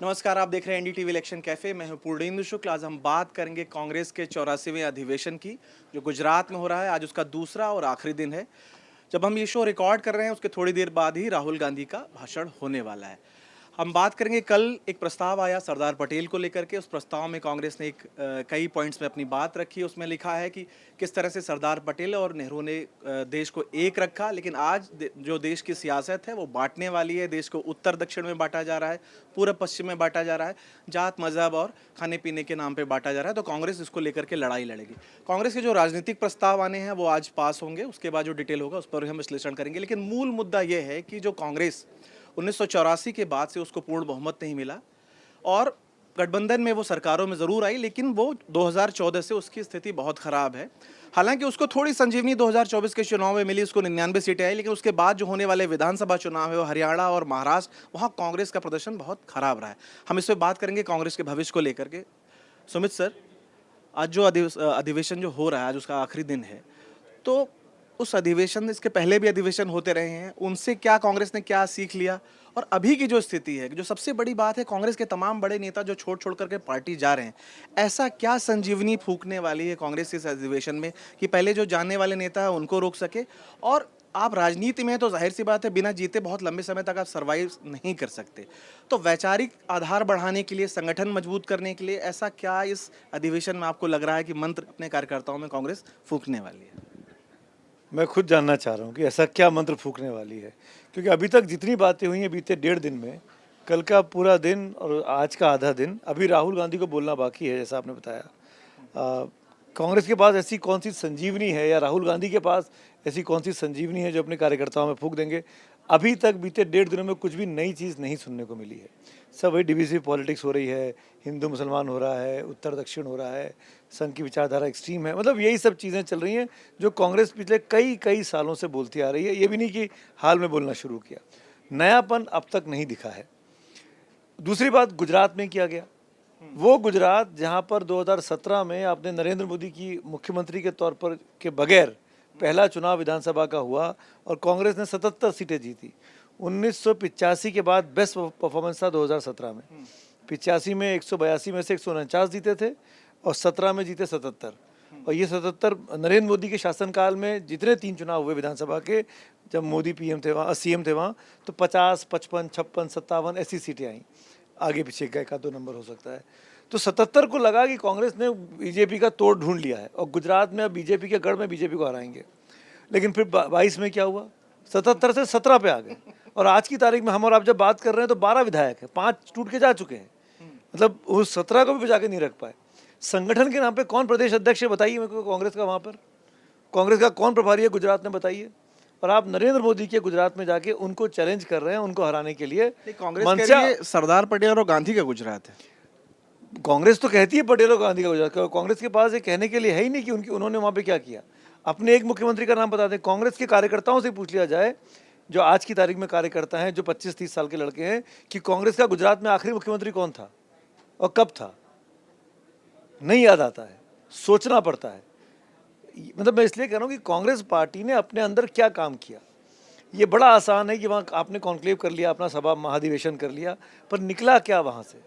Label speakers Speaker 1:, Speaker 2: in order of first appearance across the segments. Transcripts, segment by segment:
Speaker 1: नमस्कार, आप देख रहे हैं एनडीटीवी इलेक्शन कैफे। मैं हूं पूर्णेंदु शुक्ल। आज हम बात करेंगे कांग्रेस के 84वें अधिवेशन की, जो गुजरात में हो रहा है। आज उसका दूसरा और आखिरी दिन है। जब हम ये शो रिकॉर्ड कर रहे हैं उसके थोड़ी देर बाद ही राहुल गांधी का भाषण होने वाला है। हम बात करेंगे, कल एक प्रस्ताव आया सरदार पटेल को लेकर के। उस प्रस्ताव में कांग्रेस ने कई पॉइंट्स में अपनी बात रखी। उसमें लिखा है कि किस तरह से सरदार पटेल और नेहरू ने देश को एक रखा, लेकिन आज जो देश की सियासत है वो बांटने वाली है। देश को उत्तर दक्षिण में बांटा जा रहा है, पूर्व पश्चिम में बांटा जा रहा है, जात मजहब और खाने पीने के नाम पे बांटा जा रहा है। तो कांग्रेस इसको लेकर के लड़ाई लड़ेगी। कांग्रेस के जो राजनीतिक प्रस्ताव आने हैं वो आज पास होंगे, उसके बाद जो डिटेल होगा उस पर हम विश्लेषण करेंगे। लेकिन मूल मुद्दा यह है कि जो कांग्रेस 1984 के बाद से उसको पूर्ण बहुमत नहीं मिला, और गठबंधन में वो सरकारों में ज़रूर आई, लेकिन वो 2014 से उसकी स्थिति बहुत ख़राब है। हालांकि उसको थोड़ी संजीवनी 2024 के चुनाव में मिली, उसको 99 सीटें आई, लेकिन उसके बाद जो होने वाले विधानसभा चुनाव है वो हरियाणा और महाराष्ट्र, वहाँ कांग्रेस का प्रदर्शन बहुत ख़राब रहा है। हम इस पर बात करेंगे कांग्रेस के भविष्य को लेकर के। सुमित सर, आज जो अधिवेशन जो हो रहा है, आज उसका आखिरी दिन है, तो उस अधिवेशन, इसके पहले भी अधिवेशन होते रहे हैं, उनसे क्या कांग्रेस ने क्या सीख लिया? और अभी की जो स्थिति है, जो सबसे बड़ी बात है, कांग्रेस के तमाम बड़े नेता जो छोड़ छोड़ करके पार्टी जा रहे हैं, ऐसा क्या संजीवनी फूंकने वाली है कांग्रेस इस अधिवेशन में कि पहले जो जाने वाले नेता है उनको रोक सके? और आप राजनीति में हैं तो जाहिर सी बात है, बिना जीते बहुत लंबे समय तक आप सर्वाइव नहीं कर सकते। तो वैचारिक आधार बढ़ाने के लिए, संगठन मजबूत करने के लिए, ऐसा क्या इस अधिवेशन में आपको लग रहा है कि मंत्र अपने कार्यकर्ताओं में कांग्रेस फूंकने वाली है?
Speaker 2: मैं खुद जानना चाह रहा हूँ कि ऐसा क्या मंत्र फूंकने वाली है, क्योंकि अभी तक जितनी बातें हुई हैं बीते 1.5 दिन में, कल का पूरा दिन और आज का आधा दिन, अभी राहुल गांधी को बोलना बाकी है। जैसा आपने बताया, कांग्रेस के पास ऐसी कौन सी संजीवनी है, या राहुल गांधी के पास ऐसी कौन सी संजीवनी है जो अपने कार्यकर्ताओं में फूंक देंगे? अभी तक बीते 1.5 दिनों में कुछ भी नई चीज़ नहीं सुनने को मिली है। सब वही डिविजिव पॉलिटिक्स हो रही है, हिंदू मुसलमान हो रहा है, उत्तर दक्षिण हो रहा है, संघ की विचारधारा एक्सट्रीम है। मतलब यही सब चीज़ें चल रही हैं जो कांग्रेस पिछले कई कई सालों से बोलती आ रही है। ये भी नहीं कि हाल में बोलना शुरू किया। नयापन अब तक नहीं दिखा है। दूसरी बात, गुजरात में किया गया, वो गुजरात जहाँ पर 2017 में आपने नरेंद्र मोदी की मुख्यमंत्री के तौर पर के बगैर पहला चुनाव विधानसभा का हुआ और कांग्रेस ने 77 सीटें जीती। 1985 के बाद बेस्ट परफॉर्मेंस था 2017 में। 85 में 182 में से 149 जीते थे और 17 में जीते 77। और ये 77 नरेंद्र मोदी के शासनकाल में जितने 3 चुनाव हुए विधानसभा के, जब मोदी पीएम थे वहाँ, सीएम थे वहाँ, तो 50, 55, 56, 57 ऐसी सीटें आई। आगे पीछे का 1-2 नंबर हो सकता है। तो 77 को लगा कि कांग्रेस ने बीजेपी का तोड़ ढूंढ लिया है और गुजरात में अब बीजेपी के गढ़ में बीजेपी को हराएंगे। लेकिन फिर 22 में क्या हुआ, 77 से 17 पे आ गए। और आज की तारीख में हम और आप जब बात कर रहे हैं तो 12 विधायक हैं, 5 टूट के जा चुके हैं। मतलब उस 17 को भी बचा के नहीं रख पाए। संगठन के नाम पे कौन प्रदेश अध्यक्ष है बताइए मेरे को कांग्रेस का? वहाँ पर कांग्रेस का कौन प्रभारी है गुजरात में बताइए? और आप नरेंद्र मोदी के गुजरात में जाके उनको चैलेंज कर रहे हैं, उनको हराने के लिए।
Speaker 1: कांग्रेस कह रही है सरदार पटेल और गांधी का गुजरात है।
Speaker 2: कांग्रेस तो कहती है पटेल और गांधी का गुजरात। कांग्रेस के पास ये कहने के लिए है ही नहीं कि उन्होंने वहाँ पे क्या किया। अपने एक मुख्यमंत्री का नाम बता दें। कांग्रेस के कार्यकर्ताओं से पूछ लिया जाए, जो आज की तारीख में कार्यकर्ता हैं, जो 25-30 साल के लड़के हैं, कि कांग्रेस का गुजरात में आखिरी मुख्यमंत्री कौन था और कब था। नहीं याद आता है, सोचना पड़ता है। मतलब मैं इसलिए कह रहा हूँ कि कांग्रेस पार्टी ने अपने अंदर क्या काम किया। ये बड़ा आसान है कि वहाँ आपने कॉन्क्लेव कर लिया, अपना सभा महाधिवेशन कर लिया, पर निकला क्या वहाँ से?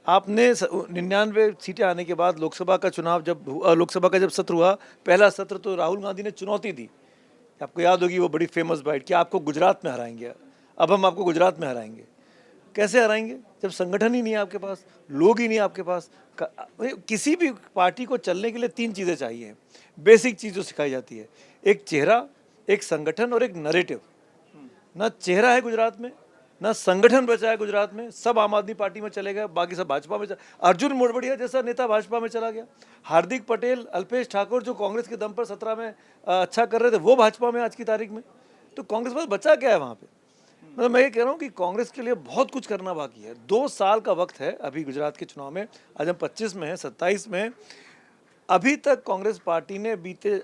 Speaker 2: आपने 99 सीटें आने के बाद लोकसभा का चुनाव लोकसभा का जब सत्र हुआ, पहला सत्र, तो राहुल गांधी ने चुनौती दी। आपको याद होगी वो बड़ी फेमस बाइट कि आपको गुजरात में हराएंगे, अब हम आपको गुजरात में हराएंगे। कैसे हराएंगे जब संगठन ही नहीं है आपके पास, लोग ही नहीं आपके पास? किसी भी पार्टी को चलने के लिए 3 चीज़ें चाहिए, बेसिक चीज़ जो सिखाई जाती है। एक चेहरा, एक संगठन और एक नरेटिव। ना चेहरा है गुजरात में, ना संगठन बचा है गुजरात में। सब आम आदमी पार्टी में चले गए, बाकी सब भाजपा में अर्जुन मोढवाडिया जैसा नेता भाजपा में चला गया। हार्दिक पटेल, अल्पेश ठाकुर, जो कांग्रेस के दम पर 17 में अच्छा कर रहे थे, वो भाजपा में आज की तारीख में। तो कांग्रेस पास बचा क्या है वहाँ पे? मतलब मैं ये कह रहा हूँ कि कांग्रेस के लिए बहुत कुछ करना बाकी है। 2 साल का वक्त है अभी गुजरात के चुनाव में। आज हम 25 में हैं, 27 में। अभी तक कांग्रेस पार्टी ने बीते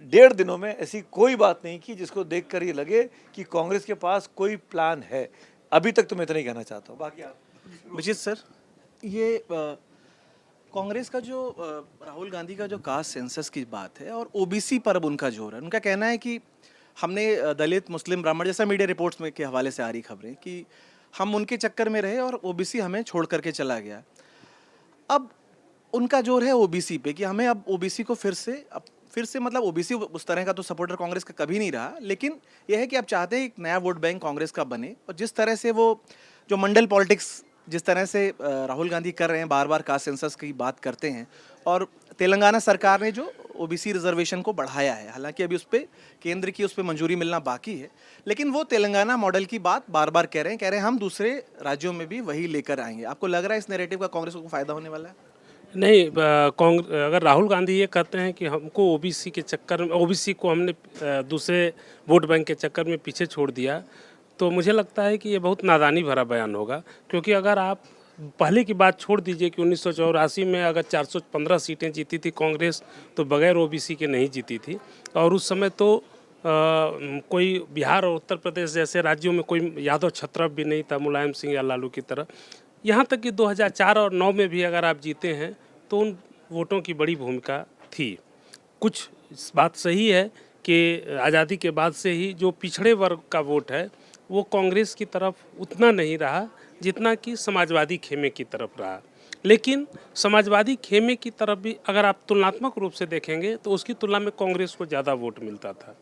Speaker 2: 1.5 दिनों में ऐसी कोई बात नहीं की जिसको देखकर ये लगे कि कांग्रेस के पास कोई प्लान है। अभी तक तो मैं इतना ही कहना चाहता हूँ। बाकी आप
Speaker 1: विजित सर, ये कांग्रेस का जो राहुल गांधी का जो कास्ट सेंसस की बात है और ओबीसी पर अब उनका जोर है। उनका कहना है कि हमने दलित, मुस्लिम, ब्राह्मण, जैसा मीडिया रिपोर्ट्स में के हवाले से आ रही खबरें, कि हम उनके चक्कर में रहे और ओबीसी हमें छोड़ करके चला गया। अब उनका जोर है ओबीसी पे कि हमें अब ओबीसी को फिर से मतलब ओबीसी उस तरह का तो सपोर्टर कांग्रेस का कभी नहीं रहा, लेकिन यह है कि आप चाहते हैं एक नया वोट बैंक कांग्रेस का बने। और जिस तरह से वो जो मंडल पॉलिटिक्स जिस तरह से राहुल गांधी कर रहे हैं, बार बार कास्ट सेंसस की बात करते हैं, और तेलंगाना सरकार ने जो ओबीसी रिजर्वेशन को बढ़ाया है, हालांकि अभी उस पर केंद्र की उस पर मंजूरी मिलना बाकी है, लेकिन वो तेलंगाना मॉडल की बात बार बार कह रहे हैं हम दूसरे राज्यों में भी वही लेकर आएंगे। आपको लग रहा है इस नैरेटिव का कांग्रेस को फायदा होने वाला है?
Speaker 3: नहीं, अगर राहुल गांधी ये कहते हैं कि हमको ओबीसी के चक्कर में, ओबीसी को हमने दूसरे वोट बैंक के चक्कर में पीछे छोड़ दिया, तो मुझे लगता है कि ये बहुत नादानी भरा बयान होगा। क्योंकि अगर आप पहले की बात छोड़ दीजिए कि 1984 में अगर 415 सीटें जीती थी कांग्रेस, तो बगैर ओबीसी के नहीं जीती थी। और उस समय तो कोई बिहार और उत्तर प्रदेश जैसे राज्यों में कोई यादव छत्रप भी नहीं था, मुलायम सिंह या लालू की तरह। यहाँ तक कि 2004 और 9 में भी अगर आप जीते हैं तो उन वोटों की बड़ी भूमिका थी। कुछ इस बात सही है कि आज़ादी के बाद से ही जो पिछड़े वर्ग का वोट है वो कांग्रेस की तरफ उतना नहीं रहा जितना कि समाजवादी खेमे की तरफ रहा। लेकिन समाजवादी खेमे की तरफ भी अगर आप तुलनात्मक रूप से देखेंगे तो उसकी तुलना में कांग्रेस को ज़्यादा वोट मिलता था।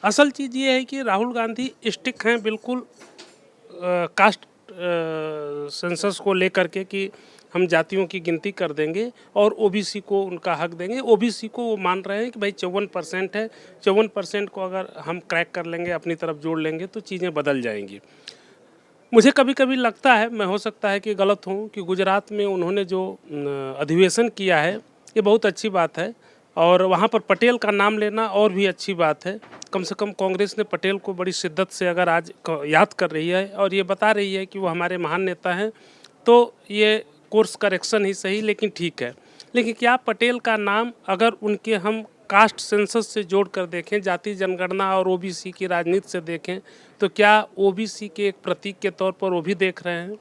Speaker 3: असल चीज़ ये है कि राहुल गांधी स्टिक हैं बिल्कुल कास्ट सेंसस को लेकर के कि हम जातियों की गिनती कर देंगे और ओबीसी को उनका हक देंगे। ओबीसी को वो मान रहे हैं कि भाई 54% है, 54% को अगर हम क्रैक कर लेंगे, अपनी तरफ जोड़ लेंगे तो चीज़ें बदल जाएंगी। मुझे कभी कभी लगता है, मैं हो सकता है कि गलत हूँ, कि गुजरात में उन्होंने जो अधिवेशन किया है ये बहुत अच्छी बात है, और वहाँ पर पटेल का नाम लेना और भी अच्छी बात है। कम से कम कांग्रेस ने पटेल को बड़ी शिद्दत से अगर आज याद कर रही है और ये बता रही है कि वो हमारे महान नेता हैं, तो ये कोर्स करेक्शन ही सही लेकिन ठीक है। लेकिन क्या पटेल का नाम अगर उनके हम कास्ट सेंसस से जोड़ कर देखें, जाति जनगणना और ओबीसी की राजनीति से देखें, तो क्या ओबीसी के एक प्रतीक के तौर पर वो भी देख रहे हैं?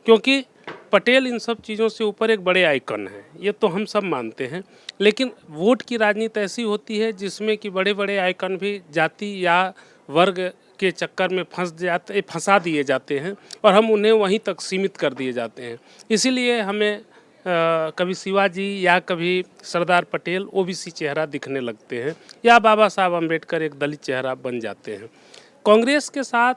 Speaker 3: क्योंकि पटेल इन सब चीज़ों से ऊपर एक बड़े आइकन हैं, ये तो हम सब मानते हैं। लेकिन वोट की राजनीति ऐसी होती है जिसमें कि बड़े बड़े आइकन भी जाति या वर्ग के चक्कर में फंसा दिए जाते हैं और हम उन्हें वहीं तक सीमित कर दिए जाते हैं। इसीलिए हमें कभी शिवाजी या कभी सरदार पटेल ओबीसी चेहरा दिखने लगते हैं, या बाबा साहब अम्बेडकर एक दलित चेहरा बन जाते हैं। कांग्रेस के साथ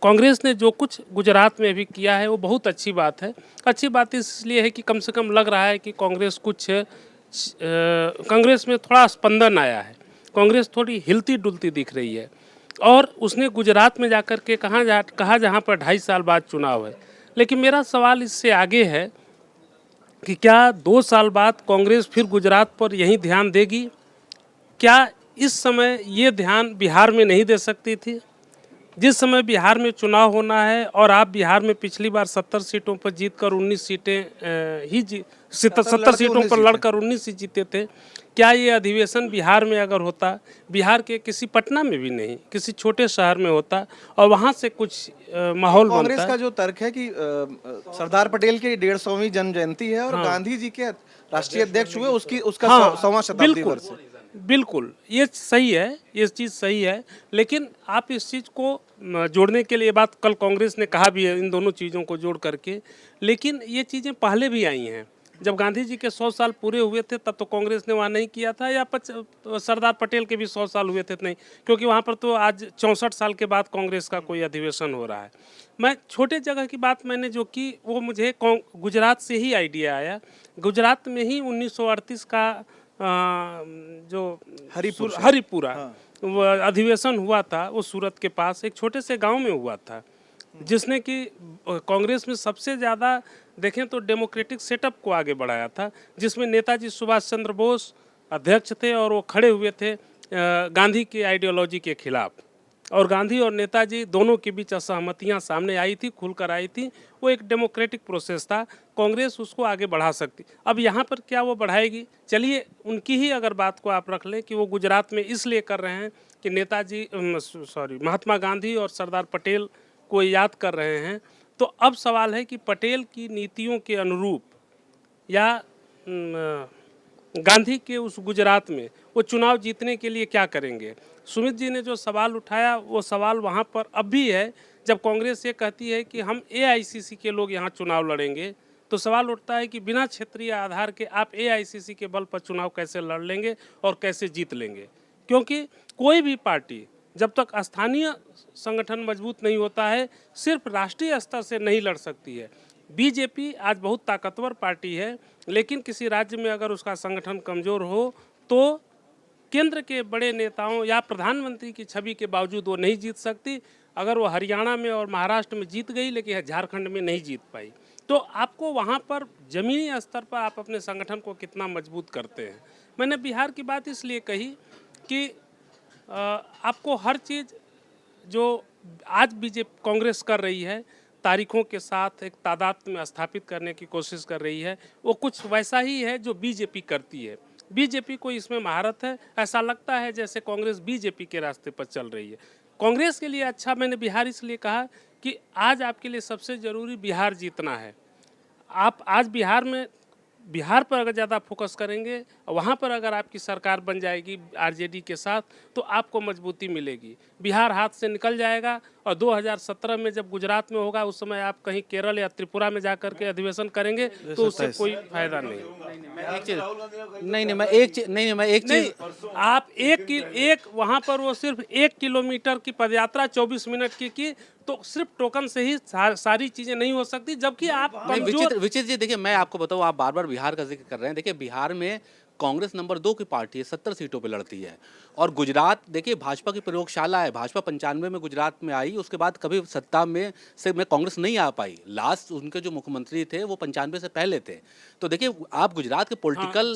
Speaker 3: कांग्रेस ने जो कुछ गुजरात में भी किया है वो बहुत अच्छी बात है। अच्छी बात इसलिए है कि कम से कम लग रहा है कि कांग्रेस में थोड़ा स्पंदन आया है, कांग्रेस थोड़ी हिलती डुलती दिख रही है। और उसने गुजरात में जाकर के कहा जहाँ पर 2.5 साल बाद चुनाव है। लेकिन मेरा सवाल इससे आगे है कि क्या 2 साल बाद कांग्रेस फिर गुजरात पर यही ध्यान देगी? क्या इस समय ये ध्यान बिहार में नहीं दे सकती थी? जिस समय बिहार में चुनाव होना है और आप बिहार में पिछली बार 70 सीटों पर जीतकर 19 सीटें ही 70 सीटों पर लड़कर 19 ही जीते थे। क्या ये अधिवेशन बिहार में अगर होता, बिहार के किसी पटना में भी नहीं, किसी छोटे शहर में होता और वहाँ से कुछ माहौल बनता?
Speaker 1: कांग्रेस का जो तर्क है कि सरदार पटेल की 150वीं जन्म जयंती है और गांधी जी के राष्ट्रीय अध्यक्ष हुए उसका 100वां शताब्दी वर्ष है।
Speaker 3: बिल्कुल, ये सही है, ये चीज़ सही है। लेकिन आप इस चीज़ को जोड़ने के लिए, बात कल कांग्रेस ने कहा भी है इन दोनों चीज़ों को जोड़ करके, लेकिन ये चीज़ें पहले भी आई हैं। जब गांधी जी के 100 साल पूरे हुए थे तब तो कांग्रेस ने वहाँ नहीं किया था, या सरदार पटेल के भी 100 साल हुए थे नहीं, क्योंकि वहाँ पर तो आज 64 साल के बाद कांग्रेस का कोई अधिवेशन हो रहा है। मैं छोटे जगह की बात मैंने जो की वो मुझे गुजरात से ही आइडिया आया। गुजरात में ही 1938 का जो हरिपुरा वो अधिवेशन हुआ था, वो सूरत के पास एक छोटे से गांव में हुआ था, जिसने कि कांग्रेस में सबसे ज़्यादा देखें तो डेमोक्रेटिक सेटअप को आगे बढ़ाया था, जिसमें नेताजी सुभाष चंद्र बोस अध्यक्ष थे और वो खड़े हुए थे गांधी की आइडियोलॉजी के खिलाफ। और गांधी और नेताजी दोनों के बीच असहमतियां सामने आई थी, खुलकर आई थी। वो एक डेमोक्रेटिक प्रोसेस था, कांग्रेस उसको आगे बढ़ा सकती। अब यहाँ पर क्या वो बढ़ाएगी? चलिए उनकी ही अगर बात को आप रख लें कि वो गुजरात में इसलिए कर रहे हैं कि महात्मा गांधी और सरदार पटेल को याद कर रहे हैं, तो अब सवाल है कि पटेल की नीतियों के अनुरूप या गांधी के उस गुजरात में वो चुनाव जीतने के लिए क्या करेंगे? सुमित जी ने जो सवाल उठाया वो सवाल वहाँ पर अब भी है जब कांग्रेस ये कहती है कि हम एआईसीसी के लोग यहाँ चुनाव लड़ेंगे, तो सवाल उठता है कि बिना क्षेत्रीय आधार के आप एआईसीसी के बल पर चुनाव कैसे लड़ लेंगे और कैसे जीत लेंगे। क्योंकि कोई भी पार्टी जब तक स्थानीय संगठन मजबूत नहीं होता है, सिर्फ राष्ट्रीय स्तर से नहीं लड़ सकती है। बीजेपी आज बहुत ताकतवर पार्टी है, लेकिन किसी राज्य में अगर उसका संगठन कमज़ोर हो तो केंद्र के बड़े नेताओं या प्रधानमंत्री की छवि के बावजूद वो नहीं जीत सकती। अगर वो हरियाणा में और महाराष्ट्र में जीत गई, लेकिन झारखंड में नहीं जीत पाई, तो आपको वहाँ पर ज़मीनी स्तर पर आप अपने संगठन को कितना मजबूत करते हैं। मैंने बिहार की बात इसलिए कही कि आपको हर चीज़ जो आज बीजेपी कांग्रेस कर रही है, तारीखों के साथ एक तादाद में स्थापित करने की कोशिश कर रही है, वो कुछ वैसा ही है जो बीजेपी करती है। बीजेपी को इसमें महारत है। ऐसा लगता है जैसे कांग्रेस बीजेपी के रास्ते पर चल रही है। कांग्रेस के लिए अच्छा मैंने बिहार इसलिए कहा कि आज आपके लिए सबसे ज़रूरी बिहार जीतना है। आप आज बिहार पर अगर ज़्यादा फोकस करेंगे, वहाँ पर अगर आपकी सरकार बन जाएगी आरजेडी के साथ, तो आपको मजबूती मिलेगी। बिहार हाथ से निकल जाएगा और 2017 में जब गुजरात में होगा, उस समय आप कहीं केरल या त्रिपुरा में जाकर के अधिवेशन करेंगे तो उससे कोई फायदा नहीं।
Speaker 1: मैं एक चीज
Speaker 3: आप एक वहाँ पर वो सिर्फ 1 किलोमीटर की पदयात्रा 24 मिनट की तो सिर्फ टोकन से ही सारी चीजें नहीं हो सकती, जबकि आप
Speaker 4: विचित्र जी, देखिए मैं आपको बताऊं, आप बार बार बिहार का जिक्र कर रहे हैं। देखिए बिहार में कांग्रेस नंबर 2 की पार्टी है, 70 सीटों पे लड़ती है। और गुजरात देखिए भाजपा की प्रयोगशाला है। भाजपा 95 में गुजरात में आई, उसके बाद कभी सत्ता में कांग्रेस नहीं आ पाई। लास्ट उनके जो मुख्यमंत्री थे वो 95 से पहले थे। तो देखिए आप गुजरात के पॉलिटिकल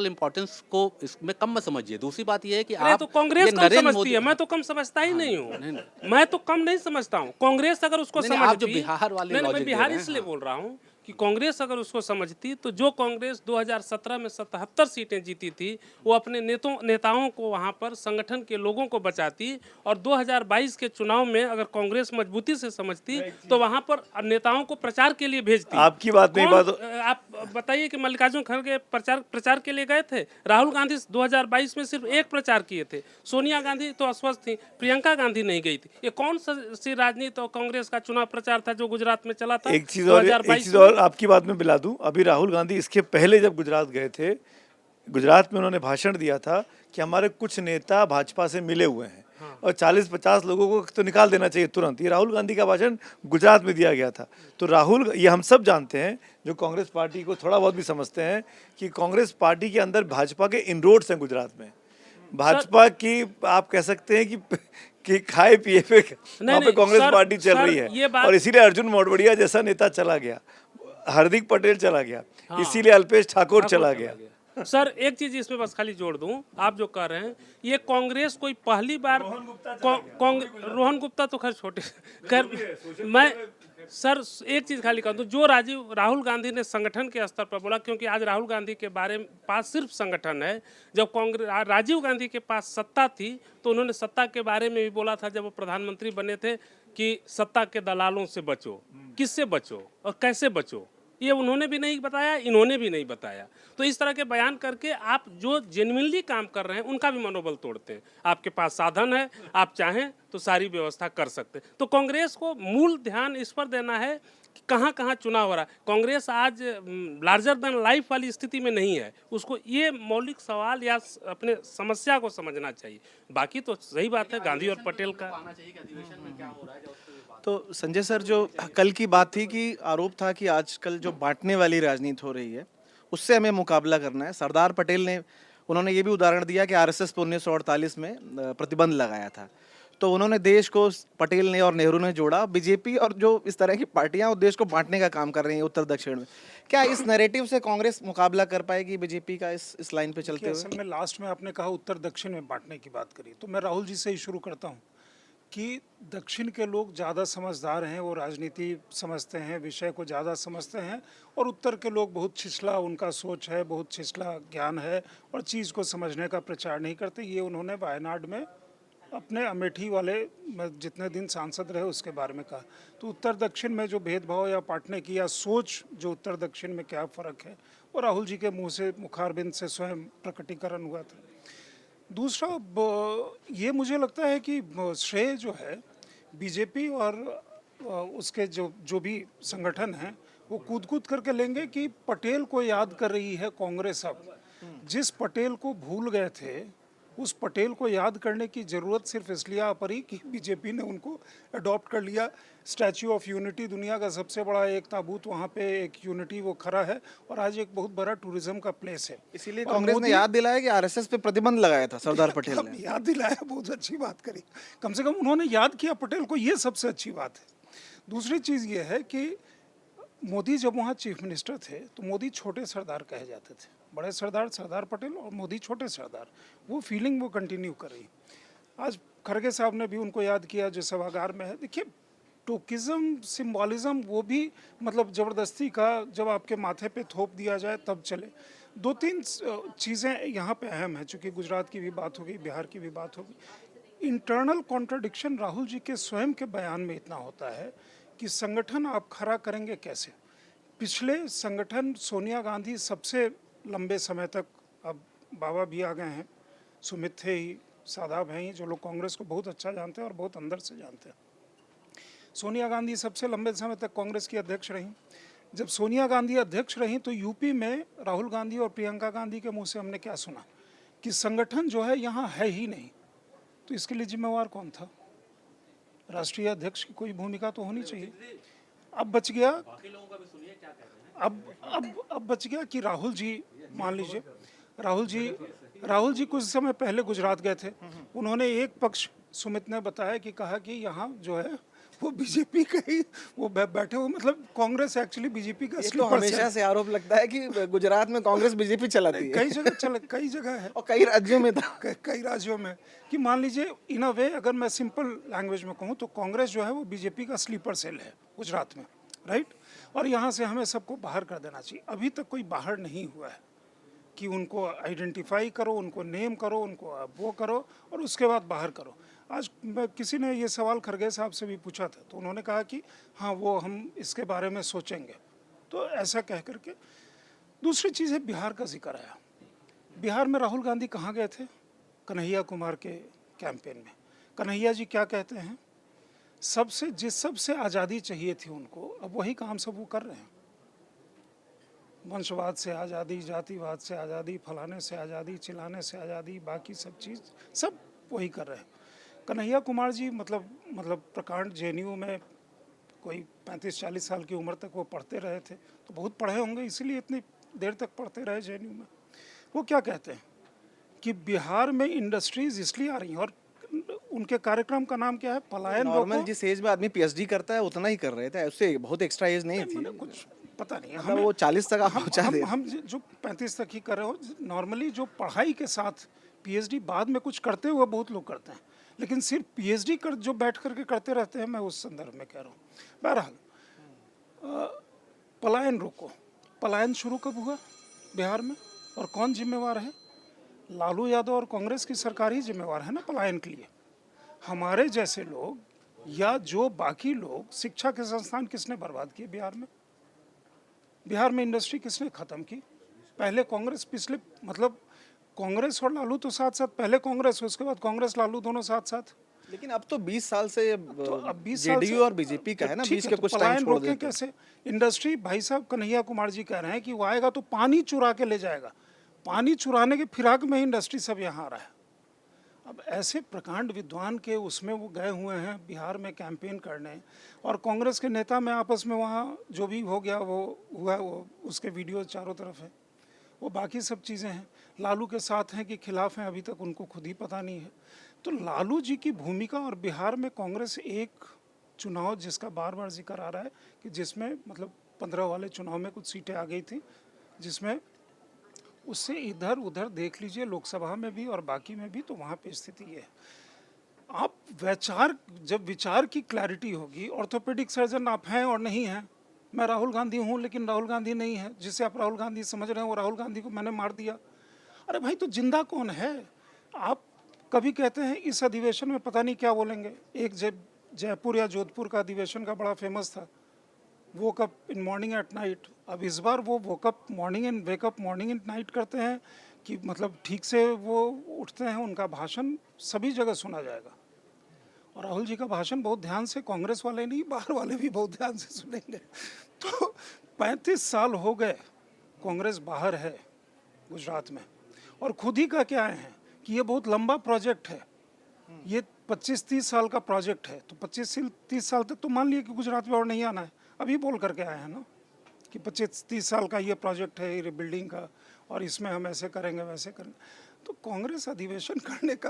Speaker 4: इंपॉर्टेंस को इसमें कम मत समझिए। दूसरी बात यह है कि आप
Speaker 3: तो कांग्रेस कम समझती है, मैं तो कम समझता ही नहीं हूँ। मैं तो कम नहीं समझता हूँ। कांग्रेस अगर उसको समझती,
Speaker 4: बिहार वाले
Speaker 3: मैं बिहार इसलिए बोल रहा हूँ कि कांग्रेस अगर उसको समझती तो जो कांग्रेस 2017 में 77 सीटें जीती थी, वो अपने नेताओं को वहां पर संगठन के लोगों को बचाती, और 2022 के चुनाव में अगर कांग्रेस मजबूती से समझती तो वहां पर नेताओं को प्रचार के लिए भेजती।
Speaker 2: आपकी बात नहीं, बात
Speaker 3: आप बताइए कि मल्लिकार्जुन खड़गे प्रचार के लिए गए थे। राहुल गांधी 2022 में सिर्फ एक प्रचार किए थे। सोनिया गांधी तो अस्वस्थ थी, प्रियंका गांधी नहीं गई थी। ये कौन सी राजनीति और कांग्रेस का चुनाव प्रचार था जो गुजरात में चला था?
Speaker 2: एक चीज और आपकी बात में मिला दूं, अभी राहुल गांधी इसके पहले जब गुजरात गए थे, गुजरात में उन्होंने भाषण दिया था कि हमारे कुछ नेता भाजपा से मिले हुए हैं और 40-50 लोगों को तो निकाल देना चाहिए तुरंत। ये राहुल गांधी का भाषण गुजरात में दिया गया था। तो राहुल, ये हम सब जानते हैं जो कांग्रेस पार्टी को थोड़ा बहुत भी समझते हैं, कि कांग्रेस पार्टी के अंदर भाजपा के इनरोड्स हैं गुजरात में। भाजपा की आप कह सकते हैं कि खाए पिए पे वहाँ पे कांग्रेस पार्टी चल रही है, और इसीलिए अर्जुन मोढवाडिया जैसा नेता चला गया, हार्दिक पटेल चला गया, इसीलिए अल्पेश ठाकुर चला गया।
Speaker 3: सर एक चीज इसमें बस खाली जोड़ दूं, आप जो कह रहे हैं ये कांग्रेस कोई पहली बार, रोहन गुप्ता तो खैर छोटे, खैर मैं सर एक चीज खाली कह दूं, जो राहुल गांधी ने संगठन के स्तर पर बोला, क्योंकि आज राहुल गांधी के बारे में पास सिर्फ संगठन है। जब कांग्रेस राजीव गांधी के पास सत्ता थी तो उन्होंने सत्ता के बारे में भी बोला था, जब वो प्रधानमंत्री बने थे, कि सत्ता के दलालों से बचो। किससे बचो और कैसे बचो, ये उन्होंने भी नहीं बताया, इन्होंने भी नहीं बताया। तो इस तरह के बयान करके आप जो जेन्युइनली काम कर रहे हैं उनका भी मनोबल तोड़ते हैं। आपके पास साधन है, आप चाहें तो सारी व्यवस्था कर सकते हैं। तो कांग्रेस को मूल ध्यान इस पर देना है कि कहाँ कहाँ चुनाव हो रहा है। कांग्रेस आज लार्जर देन लाइफ वाली स्थिति में नहीं है। उसको ये मौलिक सवाल या अपने समस्या को समझना चाहिए। बाकी तो सही बात है गांधी और पटेल का।
Speaker 1: तो संजय सर, जो कल की बात थी कि आरोप था कि आजकल जो बांटने वाली राजनीति हो रही है उससे हमें मुकाबला करना है। सरदार पटेल ने, उन्होंने ये भी उदाहरण दिया कि आरएसएस पे 1948 में प्रतिबंध लगाया था, तो उन्होंने देश को, पटेल ने और नेहरू ने जोड़ा। बीजेपी और जो इस तरह की पार्टियां वो देश को बांटने का काम कर रही हैं उत्तर दक्षिण में। क्या इस नैरेटिव से कांग्रेस मुकाबला कर पाएगी बीजेपी का इस लाइन पे चलते हुए?
Speaker 5: असल में लास्ट में आपने कहा उत्तर दक्षिण में बांटने की बात करी, तो मैं राहुल जी से ही शुरू करता हूँ कि दक्षिण के लोग ज़्यादा समझदार हैं, वो राजनीति समझते हैं, विषय को ज़्यादा समझते हैं, और उत्तर के लोग बहुत छिछला उनका सोच है, बहुत छिछला ज्ञान है और चीज़ को समझने का प्रचार नहीं करते। ये उन्होंने वायनाड में अपने अमेठी वाले जितने दिन सांसद रहे उसके बारे में कहा। तो उत्तर दक्षिण में जो भेदभाव या बांटने की या सोच जो उत्तर दक्षिण में क्या फ़र्क है, वो राहुल जी के मुँह से मुखारबिंद से स्वयं प्रकटीकरण हुआ था। दूसरा ये मुझे लगता है कि श्रेय जो है बीजेपी और उसके जो जो भी संगठन हैं वो कूद कूद करके लेंगे कि पटेल को याद कर रही है कांग्रेस अब। जिस पटेल को भूल गए थे उस पटेल को याद करने की ज़रूरत सिर्फ इसलिए आ पड़ी कि बीजेपी ने उनको अडॉप्ट कर लिया। स्टैच्यू ऑफ यूनिटी दुनिया का सबसे बड़ा एक ताबूत वहाँ पे एक यूनिटी वो खड़ा है और आज एक बहुत बड़ा टूरिज्म का प्लेस है।
Speaker 1: इसीलिए
Speaker 5: और
Speaker 1: कांग्रेस ने
Speaker 5: मोदी-
Speaker 1: याद दिलाया कि आरएसएस पे प्रतिबंध लगाया था सरदार पटेल
Speaker 5: अब
Speaker 1: ने।
Speaker 5: याद दिलाया, बहुत अच्छी बात करी। कम से कम उन्होंने याद किया पटेल को, ये सबसे अच्छी बात है। दूसरी चीज़ ये है कि मोदी जब वहाँ चीफ मिनिस्टर थे तो मोदी छोटे सरदार कहे जाते थे, बड़े सरदार सरदार पटेल और मोदी छोटे सरदार, वो फीलिंग वो कंटिन्यू कर रही। आज खड़गे साहब ने भी उनको याद किया जो सभागार में है। देखिए टोकिज्म सिंबॉलिज्म वो भी मतलब ज़बरदस्ती का जब आपके माथे पे थोप दिया जाए तब चले। दो तीन चीज़ें यहाँ पे अहम हैं, चूँकि गुजरात की भी बात होगी, बिहार की भी बात होगी। इंटरनल कॉन्ट्रडिक्शन राहुल जी के स्वयं के बयान में इतना होता है कि संगठन आप खड़ा करेंगे कैसे। पिछले संगठन सोनिया गांधी सबसे लंबे समय तक, अब बाबा भी आ गए हैं, सुमित थे ही, सादाब हैं ही, जो लोग कांग्रेस को बहुत अच्छा जानते हैं और बहुत अंदर से जानते हैं। सोनिया गांधी सबसे लंबे समय तक कांग्रेस की अध्यक्ष रहीं। जब सोनिया गांधी अध्यक्ष रहीं तो यूपी में राहुल गांधी और प्रियंका गांधी के मुंह से हमने क्या सुना कि संगठन जो है यहाँ है ही नहीं। तो इसके लिए जिम्मेवार कौन था? राष्ट्रीय अध्यक्ष की कोई भूमिका तो होनी चाहिए। अब बच गया, अब बच गया कि राहुल जी, मान लीजिए राहुल जी कुछ समय पहले गुजरात गए थे। उन्होंने एक पक्ष, सुमित ने बताया कि कहा कि यहाँ जो है वो बीजेपी का ही वो बैठे हुए, मतलब कांग्रेस एक्चुअली बीजेपी का
Speaker 1: ये तो
Speaker 5: स्लीपर
Speaker 1: हमेशा
Speaker 5: सेल।
Speaker 1: से आरोप लगता है कि गुजरात में कांग्रेस बीजेपी चलाती है
Speaker 5: कई जगह है
Speaker 1: और कई राज्यों में था।
Speaker 5: कई राज्यों में कि मान लीजिए इन अ वे, अगर मैं सिंपल लैंग्वेज में कहूँ तो कांग्रेस जो है वो बीजेपी का स्लीपर सेल है गुजरात में, राइट। और यहाँ से हमें सबको बाहर कर देना चाहिए। अभी तक कोई बाहर नहीं हुआ है कि उनको आइडेंटिफाई करो, उनको नेम करो, उनको वो करो और उसके बाद बाहर करो। आज किसी ने ये सवाल खड़गे साहब से भी पूछा था तो उन्होंने कहा कि हाँ वो हम इसके बारे में सोचेंगे। तो ऐसा कह करके दूसरी चीज़ है, बिहार का जिक्र आया। बिहार में राहुल गांधी कहाँ गए थे? कन्हैया कुमार के कैंपेन में। कन्हैया जी क्या कहते हैं? सबसे आज़ादी चाहिए थी उनको, अब वही काम सब वो कर रहे हैं। वंशवाद से आज़ादी, जातिवाद से आज़ादी, फलाने से आज़ादी, चिल्लाने से आज़ादी, बाकी सब चीज़ सब वही कर रहे हैं। कन्हैया कुमार जी मतलब प्रकांड जेएनयू में कोई 35-40 साल की उम्र तक वो पढ़ते रहे थे, तो बहुत पढ़े होंगे इसीलिए इतनी देर तक पढ़ते रहे जेएनयू में। वो क्या कहते हैं कि बिहार में इंडस्ट्रीज इसलिए आ रही हैं, और उनके कार्यक्रम का नाम क्या है? पलायन
Speaker 1: नॉर्मल
Speaker 5: रोको।
Speaker 1: जिस एज में आदमी पीएचडी करता है उतना ही कर रहे थे, उससे बहुत एक्स्ट्रा एज नहीं थी।
Speaker 5: मैंने कुछ पता नहीं
Speaker 1: मतलब वो 40 तक आप पहुंचा दे।
Speaker 5: हम जो 35 तक ही कर रहे हो, नॉर्मली जो पढ़ाई के साथ पीएचडी बाद में कुछ करते हुए बहुत लोग करते हैं, लेकिन सिर्फ पीएचडी कर जो बैठ करके करते रहते हैं, मैं उस संदर्भ में कह रहा हूँ। बहरहाल पलायन रोको। पलायन शुरू कब हुआ बिहार में और कौन जिम्मेवार है? लालू यादव और कांग्रेस की सरकार ही जिम्मेवार है ना पलायन के लिए। हमारे जैसे लोग या जो बाकी लोग, शिक्षा के संस्थान किसने बर्बाद किए बिहार में? बिहार में इंडस्ट्री किसने ख़त्म की? पहले कांग्रेस, पिछले मतलब कांग्रेस और लालू तो साथ साथ, पहले कांग्रेस उसके बाद कांग्रेस लालू दोनों साथ साथ।
Speaker 1: लेकिन अब तो 20 साल से
Speaker 5: तो अब 20 साल
Speaker 1: जेडीयू
Speaker 5: से
Speaker 1: और बीजेपी का है ना,
Speaker 5: ठीक
Speaker 1: 20
Speaker 5: है,
Speaker 1: के
Speaker 5: तो
Speaker 1: कुछ टाइम
Speaker 5: पलायन
Speaker 1: छोड़
Speaker 5: रोकें
Speaker 1: देते हैं।
Speaker 5: कैसे? इंडस्ट्री, भाई साहब कन्हैया कुमार जी कह रहे हैं कि वो आएगा तो पानी चुरा के ले जाएगा। पानी चुराने के फिराक में इंडस्ट्री सब यहाँ आ रहा है। अब ऐसे प्रकांड विद्वान के उसमें वो गए हुए हैं बिहार में कैंपेन करने, और कांग्रेस के नेता में आपस में वहाँ जो भी हो गया वो हुआ, वो उसके वीडियो चारों तरफ है। वो बाकी सब चीज़ें हैं, लालू के साथ हैं कि खिलाफ हैं, अभी तक उनको खुद ही पता नहीं है। तो लालू जी की भूमिका, और बिहार में कांग्रेस एक चुनाव जिसका बार बार जिक्र आ रहा है कि जिसमें मतलब 15 वाले चुनाव में कुछ सीटें आ गई थी, जिसमें उससे इधर उधर देख लीजिए लोकसभा में भी और बाकी में भी, तो वहाँ पे स्थिति ये है। आप जब विचार की क्लैरिटी होगी, ऑर्थोपेडिक सर्जन आप हैं और नहीं हैं, मैं राहुल गांधी हूँ लेकिन राहुल गांधी नहीं है, जिसे आप राहुल गांधी समझ रहे हैं वो राहुल गांधी को मैंने मार दिया। अरे भाई तो जिंदा कौन है? आप कभी कहते हैं इस अधिवेशन में पता नहीं क्या बोलेंगे। एक जयपुर या जोधपुर का अधिवेशन का बड़ा फेमस था, woke up in morning at night. अब इस बार वो woke up morning and wake up morning and night करते हैं कि मतलब ठीक से वो उठते हैं, उनका भाषण सभी जगह सुना जाएगा। और राहुल जी का भाषण बहुत ध्यान से, कांग्रेस वाले नहीं, बाहर वाले भी बहुत ध्यान से सुनेंगे। तो 35 साल हो गए कांग्रेस बाहर है गुजरात में, और खुद ही का क्या है कि ये बहुत लंबा प्रोजेक्ट है, ये 25-30 साल का प्रोजेक्ट है। तो 25-30 साल तक तो मान लिए कि गुजरात में और नहीं आना है। अभी बोल करके आए हैं ना कि 25-30 साल का ये प्रोजेक्ट है रिबिल्डिंग का, और इसमें हम ऐसे करेंगे वैसे करेंगे। तो कांग्रेस अधिवेशन करने का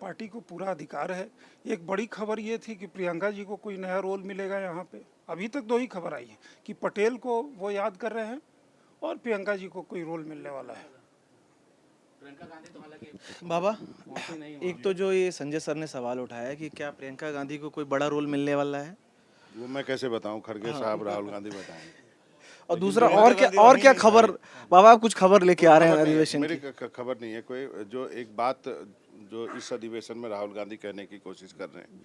Speaker 5: पार्टी को पूरा अधिकार है। एक बड़ी खबर ये थी कि प्रियंका जी को कोई नया रोल मिलेगा यहाँ पे। अभी तक दो ही खबर आई है कि पटेल को वो याद कर रहे हैं और प्रियंका जी को कोई रोल मिलने वाला है।
Speaker 1: बाबा, एक तो जो ये संजय सर ने सवाल उठाया है कि क्या प्रियंका गांधी को कोई बड़ा रोल मिलने वाला है,
Speaker 6: वो मैं कैसे बताऊं, खड़गे साहब राहुल गांधी बताएंगे।
Speaker 1: और दूसरा और क्या खबर, बाबा आप कुछ खबर लेके आ रहे हैं अधिवेशन
Speaker 6: मेरी
Speaker 1: की?
Speaker 6: खबर नहीं है कोई। जो एक बात जो इस अधिवेशन में राहुल गांधी कहने की कोशिश कर रहे हैं,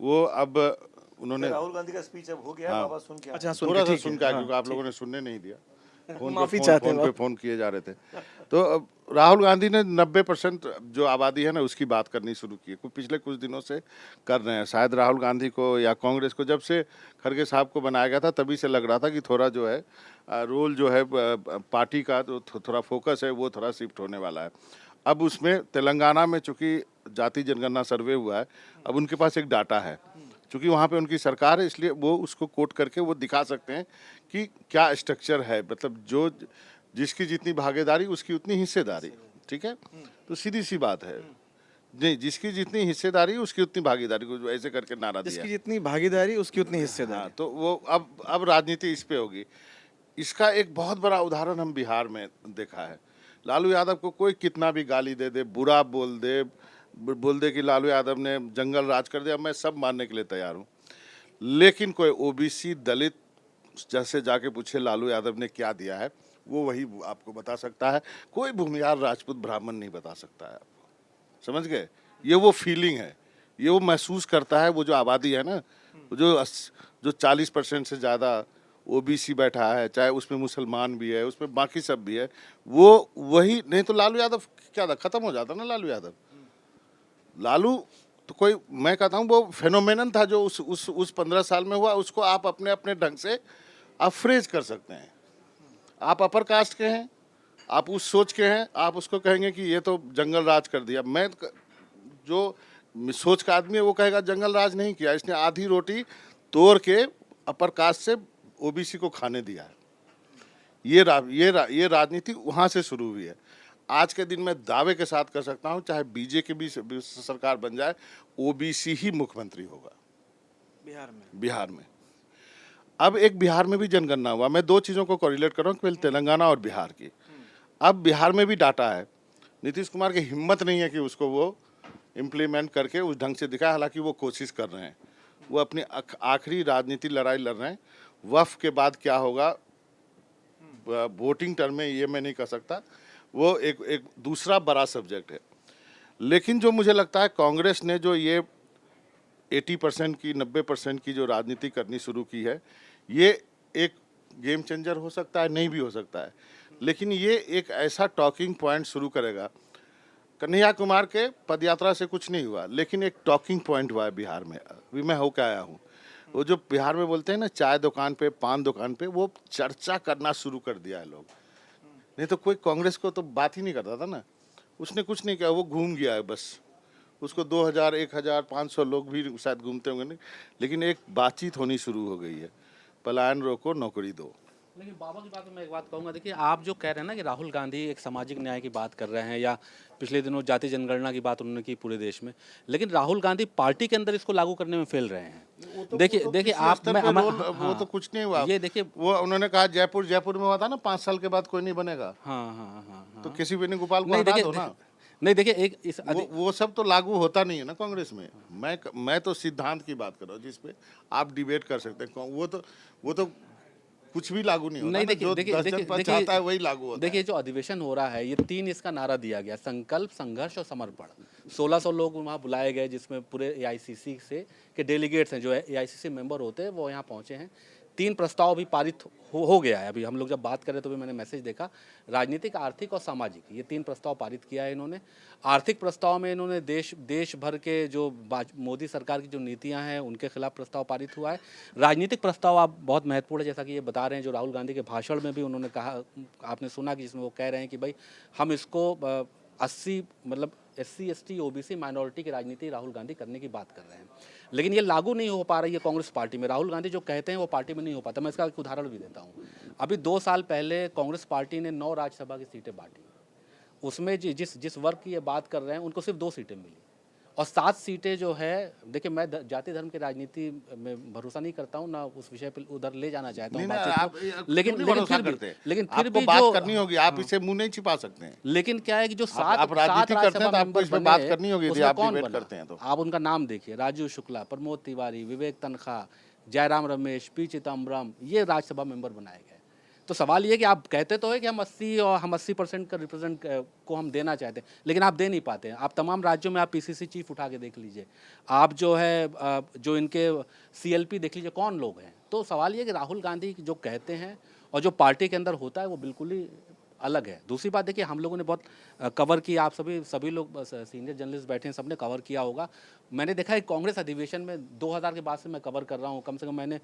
Speaker 6: वो अब उन्होंने
Speaker 2: राहुल गांधी का स्पीच अब हो गया है, बाबा सुन के आए।
Speaker 1: अच्छा, सुन
Speaker 6: थोड़ा
Speaker 1: के
Speaker 6: सा
Speaker 1: ठीक है।
Speaker 6: सुन के आए, क्योंकि आप लोगों ने सुनने नहीं दिया।
Speaker 1: माफी चाहते हैं
Speaker 6: फोन पे फोन किए जा रहे थे। तो अब राहुल गांधी ने 90% जो आबादी है ना उसकी बात करनी शुरू की है, पिछले कुछ दिनों से कर रहे हैं। शायद राहुल गांधी को या कांग्रेस को जब से खड़गे साहब को बनाया गया था तभी से लग रहा था कि थोड़ा जो है रोल जो है पार्टी का जो थोड़ा फोकस है वो थोड़ा शिफ्ट होने वाला है। अब उसमें तेलंगाना में चूंकि जाति जनगणना सर्वे हुआ है, अब उनके पास एक डाटा है, चूंकि वहाँ पे उनकी सरकार है, इसलिए वो उसको कोट करके वो दिखा सकते हैं कि क्या स्ट्रक्चर है, मतलब जो जिसकी जितनी भागीदारी उसकी उतनी हिस्सेदारी। ठीक है, तो सीधी सी बात है। नहीं, जिसकी जितनी हिस्सेदारी उसकी उतनी भागीदारी, को ऐसे करके नारा दिया
Speaker 1: जिसकी
Speaker 6: है।
Speaker 1: जितनी भागीदारी उसकी उतनी हिस्सेदारी।
Speaker 6: हाँ, तो वो अब राजनीति इस पे होगी। इसका एक बहुत बड़ा उदाहरण हम बिहार में देखा है। लालू यादव को कोई कितना भी गाली दे दे, बुरा बोल दे कि लालू यादव ने जंगल राज कर दिया, मैं सब मानने के लिए तैयार हूँ। लेकिन कोई ओबीसी दलित जैसे जाके पूछे लालू यादव ने क्या दिया है, वो वही आपको बता सकता है। कोई भूमिहार राजपूत ब्राह्मण नहीं बता सकता है आपको। समझ गए? ये वो फीलिंग है, ये वो महसूस करता है। वो जो आबादी है ना, जो 40% से ज़्यादा ओबीसी बैठा है, चाहे उसमें मुसलमान भी है, उसमें बाकी सब भी है, वो वही। नहीं तो लालू यादव क्या था, खत्म हो जाता ना लालू यादव। लालू तो कोई, मैं कहता हूँ वो फेनोमेनन था जो उस 15 साल में हुआ। उसको आप अपने अपने ढंग से आप फ्रेज कर सकते हैं। आप अपर कास्ट के हैं, आप उस सोच के हैं, आप उसको कहेंगे कि ये तो जंगल राज कर दिया। मैं जो सोच का आदमी है वो कहेगा जंगल राज नहीं किया, इसने आधी रोटी तोड़ के अपर कास्ट से ओबीसी को खाने दिया है। ये राजनीति वहाँ से शुरू हुई है। आज के दिन में दावे के साथ कर सकता हूँ, चाहे बीजेपी की सरकार बन जाए, ओबीसी ही मुख्यमंत्री होगा बिहार में। अब एक बिहार में भी जनगणना हुआ। मैं दो चीज़ों को कोरिलेट कर रहा हूँ, पहले तेलंगाना और बिहार की। अब बिहार में भी डाटा है। नीतीश कुमार की हिम्मत नहीं है कि उसको वो इम्प्लीमेंट करके उस ढंग से दिखाए, हालांकि वो कोशिश कर रहे हैं। वो अपनी आखिरी राजनीति लड़ाई लड़ रहे हैं। वफ़ के बाद क्या होगा वोटिंग टर्म में, ये मैं नहीं कह सकता। वो एक दूसरा बड़ा सब्जेक्ट है। लेकिन जो मुझे लगता है कांग्रेस ने जो ये 80% की 90% की जो राजनीति करनी शुरू की है, ये एक गेम चेंजर हो सकता है, नहीं भी हो सकता है। लेकिन ये एक ऐसा टॉकिंग पॉइंट शुरू करेगा। कन्हैया कुमार के पदयात्रा से कुछ नहीं हुआ, लेकिन एक टॉकिंग पॉइंट हुआ है बिहार में। अभी मैं होकर आया हूँ, वो जो बिहार में बोलते हैं ना, चाय दुकान पे, पान दुकान पे, वो चर्चा करना शुरू कर दिया है लोग। नहीं तो कोई कांग्रेस को तो बात ही नहीं करता था ना। उसने कुछ नहीं किया, वो घूम गया है बस। उसको 2000, 1000, 500 लोग भी शायद घूमते होंगे नहीं, लेकिन एक बातचीत होनी शुरू हो गई है, पलायन रोको नौकरी दो।
Speaker 4: लेकिन बाबा की बात में मैं एक बात कहूँगा, देखिए आप जो कह रहे हैं ना कि राहुल गांधी एक सामाजिक न्याय की बात कर रहे हैं, या पिछले दिनों जाति जनगणना की बात उन्होंने की पूरे देश में, लेकिन राहुल गांधी पार्टी के अंदर इसको लागू करने में फेल रहे हैं। देखिए आप,
Speaker 6: वो तो कुछ नहीं हुआ।
Speaker 4: ये देखिए,
Speaker 6: वो उन्होंने कहा जयपुर में हुआ था ना, 5 साल के बाद कोई नहीं बनेगा।
Speaker 4: हाँ,
Speaker 6: तो किसी वेणुगोपाल को
Speaker 4: नहीं
Speaker 6: हटा
Speaker 4: देखिए,
Speaker 6: दो ना।
Speaker 4: नहीं देखिए, एक इस
Speaker 6: वो सब तो लागू होता नहीं है ना कांग्रेस में। मैं तो सिद्धांत की बात कर रहा हूँ, जिसपे आप डिबेट कर सकते हैं। वो तो कुछ भी लागू नहीं होता।
Speaker 4: नहीं देखिए,
Speaker 6: जो 10 जनपद चाहता है वही लागू होता है।
Speaker 4: देखिए जो अधिवेशन हो रहा है, ये 3 इसका नारा दिया गया, संकल्प, संघर्ष और समर्पण। 1600 लोग वहाँ बुलाए गए, जिसमें पूरे एआईसीसी से के डेलीगेट्स हैं, जो एआईसीसी मेंबर होते हैं, वो यहाँ पहुँचे हैं। 3 प्रस्ताव अभी पारित हो गया है। अभी हम लोग जब बात कर रहे तो भी मैंने मैसेज देखा, राजनीतिक, आर्थिक और सामाजिक, ये 3 प्रस्ताव पारित किया है इन्होंने। आर्थिक प्रस्ताव में इन्होंने देश भर के जो मोदी सरकार की जो नीतियां हैं उनके खिलाफ प्रस्ताव पारित हुआ है। राजनीतिक प्रस्ताव आप बहुत महत्वपूर्ण है, जैसा कि ये बता रहे हैं, जो राहुल गांधी के भाषण में भी उन्होंने कहा, आपने सुना कि जिसमें वो कह रहे हैं कि भाई हम इसको 80 मतलब SC ST OBC माइनॉरिटी की राजनीति राहुल गांधी करने की बात कर रहे हैं, लेकिन ये लागू नहीं हो पा रही है कांग्रेस पार्टी में। राहुल गांधी जो कहते हैं वो पार्टी में नहीं हो पाता। मैं इसका एक उदाहरण भी देता हूँ। अभी 2 साल पहले कांग्रेस पार्टी ने 9 राज्यसभा की सीटें बांटी, उसमें जिस वर्ग की ये बात कर रहे हैं उनको सिर्फ 2 सीटें मिली, और 7 सीटें जो है, देखिए मैं जाति धर्म की राजनीति में भरोसा नहीं करता हूँ, ना उस विषय पर उधर ले जाना चाहता हूँ बातचीत को, लेकिन फिर भी
Speaker 6: बात
Speaker 4: जो
Speaker 6: करनी होगी, आप इसे मुंह नहीं छिपा सकते हैं।
Speaker 4: लेकिन क्या है कि जो
Speaker 6: आप राजनीति करते हैं तो आपको इस पर बात करनी होगी, यदि आप डिबेट करते हैं तो।
Speaker 4: आप उनका नाम देखिए, राजीव शुक्ला, प्रमोद तिवारी, विवेक तनखा, जयराम रमेश, पी चिदम्बरम, ये राज्यसभा मेंबर बनाए गए। तो सवाल ये कि आप कहते तो है कि हम 80% का रिप्रेजेंट को हम देना चाहते हैं, लेकिन आप दे नहीं पाते हैं। आप तमाम राज्यों में आप PCC चीफ उठा के देख लीजिए, आप जो है जो इनके CLP देख लीजिए, कौन लोग हैं। तो सवाल ये कि राहुल गांधी जो कहते हैं और जो पार्टी के अंदर होता है वो बिल्कुल ही अलग है। दूसरी बात देखिए, हम लोगों ने बहुत कवर किया, आप सभी लोग सीनियर जर्नलिस्ट बैठे हैं, सबने कवर किया होगा। मैंने देखा है कांग्रेस अधिवेशन में 2000 के बाद से मैं कवर कर रहा हूँ, कम से कम मैंने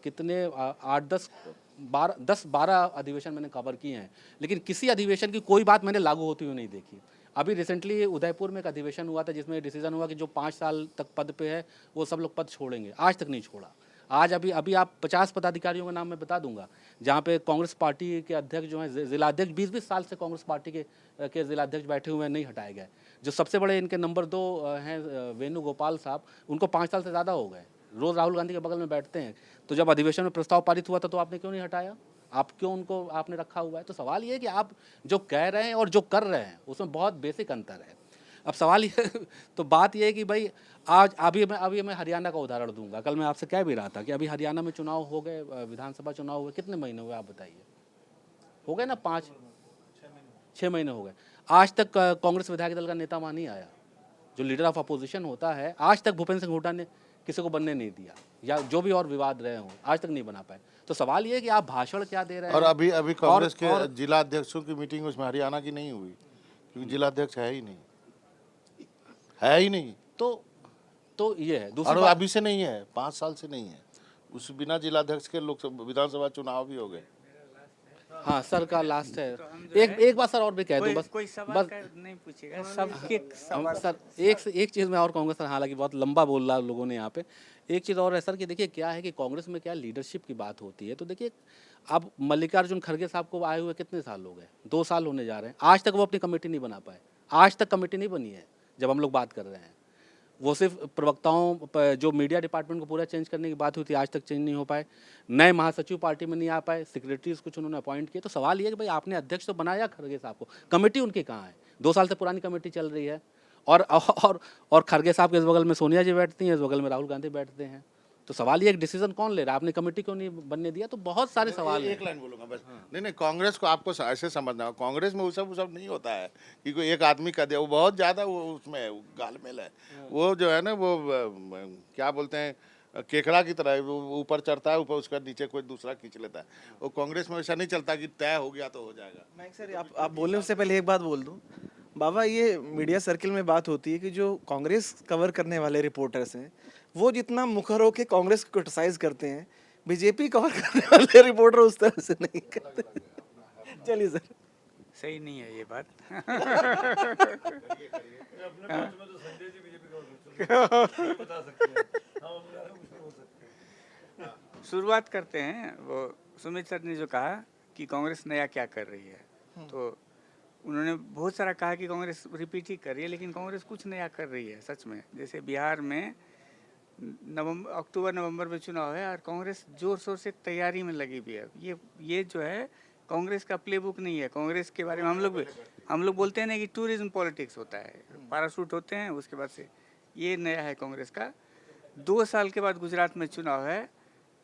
Speaker 4: कितने 10-12 अधिवेशन मैंने कवर किए हैं, लेकिन किसी अधिवेशन की कोई बात मैंने लागू होती हुई नहीं देखी। अभी रिसेंटली उदयपुर में एक अधिवेशन हुआ था जिसमें डिसीजन हुआ कि जो 5 साल तक पद पे है वो सब लोग पद छोड़ेंगे, आज तक नहीं छोड़ा। आज अभी आप 50 पदाधिकारियों का नाम मैं बता दूंगा, जहाँ पे कांग्रेस पार्टी के अध्यक्ष जो हैं, जिलाध्यक्ष 20-20 साल से कांग्रेस पार्टी के जिलाध्यक्ष बैठे हुए हैं, नहीं हटाए गए। जो सबसे बड़े इनके नंबर 2 हैं वेणुगोपाल साहब, उनको 5 साल से ज़्यादा हो गए, रोज़ राहुल गांधी के बगल में बैठते हैं। तो जब अधिवेशन में प्रस्ताव पारित हुआ था तो आपने क्यों नहीं हटाया? आप क्यों उनको आपने रखा हुआ है? तो सवाल ये है कि आप जो कह रहे हैं और जो कर रहे हैं उसमें बहुत बेसिक अंतर है। अब सवाल ये तो बात ये है कि भाई आज अभी मैं हरियाणा का उदाहरण दूंगा। कल मैं आपसे कह भी रहा था कि अभी हरियाणा में चुनाव हो गए, विधानसभा चुनाव हुए, कितने महीने हुए आप बताइए? हो गए ना 5-6 महीने हो गए। आज तक कांग्रेस विधायक दल का नेता वहाँ नहीं आया, जो लीडर ऑफ अपोजिशन होता है। आज तक भूपेंद्र सिंह हुड्डा ने किसी को बनने नहीं दिया, या जो भी और विवाद रहे हों आज तक नहीं बना पाए। तो सवाल ये है कि आप भाषण क्या दे रहे हैं।
Speaker 6: और अभी कांग्रेस के जिला अध्यक्षों की मीटिंग उसमें हरियाणा की नहीं हुई, क्योंकि जिला अध्यक्ष है ही नहीं।
Speaker 4: तो ये है
Speaker 6: और अभी से नहीं है, 5 साल से नहीं है। उस बिना जिलाध्यक्ष के लोकसभा विधानसभा चुनाव भी हो गए।
Speaker 4: हाँ सर का लास्ट है। एक बात सर और भी कह दूं, बस
Speaker 7: कोई सवाल नहीं पूछेगा, सबके सवाल।
Speaker 4: सर एक चीज़ मैं और कहूँगा सर, हालांकि बहुत लंबा बोल रहा लोगों ने यहाँ पे। एक चीज़ और है सर कि देखिए क्या है कि कांग्रेस में क्या लीडरशिप की बात होती है। तो देखिए अब मल्लिकार्जुन खड़गे साहब को आए हुए कितने साल हो गए? 2 साल होने जा रहे हैं, आज तक वो अपनी कमेटी नहीं बना पाए। आज तक कमेटी नहीं बनी है जब हम लोग बात कर रहे हैं। वो सिर्फ प्रवक्ताओं जो मीडिया डिपार्टमेंट को पूरा चेंज करने की बात हुई थी, आज तक चेंज नहीं हो पाए। नए महासचिव पार्टी में नहीं आ पाए, सेक्रेटरीज कुछ उन्होंने अपॉइंट किए। तो सवाल ये है कि भाई आपने अध्यक्ष तो बनाया खड़गे साहब को, कमेटी उनकी कहाँ है? 2 साल से पुरानी कमेटी चल रही है। और खड़गे साहब के इस बगल में सोनिया जी बैठती हैं, इस बगल में राहुल गांधी बैठते हैं। तो सवाल ये, एक डिसीजन कौन ले रहा है? आपने कमेटी क्यों नहीं बनने दिया? तो बहुत सारे सवाल हैं।
Speaker 6: एक लाइन बोलूंगा बस। नहीं, कांग्रेस को आपको ऐसे समझना है, कांग्रेस में वो सब नहीं होता है कि कोई एक आदमी का दिया, वो बहुत ज्यादा वो उसमें गालमेल है। वो जो है ना, वो क्या बोलते हैं, केकड़ा की तरह वो ऊपर चढ़ता है, ऊपर उसका नीचे कोई दूसरा खींच लेता है। वो कांग्रेस में ऐसा नहीं चलता कि तय हो गया तो हो जाएगा।
Speaker 1: मैं सर आप बोलने से पहले एक बात बोल दूं बाबा, ये मीडिया सर्किल में बात होती है कि जो कांग्रेस कवर करने वाले रिपोर्टर्स हैं वो जितना मुखर होकर कांग्रेस को क्रिटिसाइज करते हैं, बीजेपी कवर करने वाले रिपोर्टर उस तरह से नहीं करते। चलिए सर,
Speaker 7: सही नहीं है ये बात। शुरुआत करते हैं। वो सुमित सर ने जो कहा कि कांग्रेस नया क्या कर रही है, तो उन्होंने बहुत सारा कहा कि कांग्रेस रिपीट ही कर रही है, लेकिन कांग्रेस कुछ नया कर रही है सच में। जैसे बिहार में अक्टूबर-नवंबर में चुनाव है और कांग्रेस जोर शोर से तैयारी में लगी हुई है। ये जो है कांग्रेस का प्लेबुक नहीं है। कांग्रेस के बारे में हम लोग बोलते हैं ना कि टूरिज्म पॉलिटिक्स होता है, पैराशूट होते हैं, उसके बाद से ये नया है कांग्रेस का। 2 साल के बाद गुजरात में चुनाव है,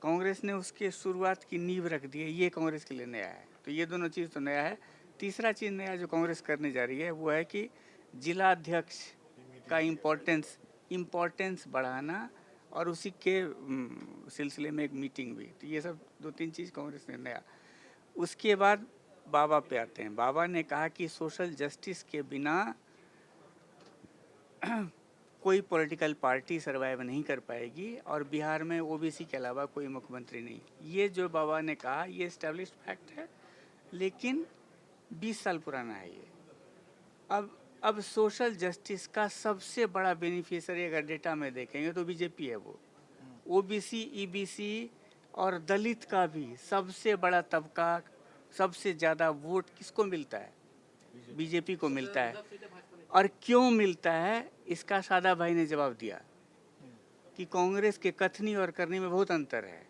Speaker 7: कांग्रेस ने उसके शुरुआत की नींव रख दी है, ये कांग्रेस के लिए नया है। तो ये दोनों चीज़ तो नया है। तीसरा चीज़ नया जो कांग्रेस करने जा रही है वो है कि जिला अध्यक्ष का इम्पोर्टेंस बढ़ाना और उसी के सिलसिले में एक मीटिंग हुई। तो ये सब 2-3 चीज़ कांग्रेस ने नया। उसके बाद बाबा पे आते हैं। बाबा ने कहा कि सोशल जस्टिस के बिना कोई पॉलिटिकल पार्टी सरवाइव नहीं कर पाएगी और बिहार में ओबीसी के अलावा कोई मुख्यमंत्री नहीं। ये जो बाबा ने कहा ये एस्टेब्लिश्ड फैक्ट है, लेकिन 20 साल पुराना है ये। अब सोशल जस्टिस का सबसे बड़ा बेनिफिशियरी अगर डेटा में देखेंगे तो बीजेपी है। वो ओबीसी, ईबीसी और दलित का भी सबसे बड़ा तबका, सबसे ज़्यादा वोट किसको मिलता है? बीजेपी को मिलता है। और क्यों मिलता है इसका सादा भाई ने जवाब दिया कि कांग्रेस के कथनी और करनी में बहुत अंतर है।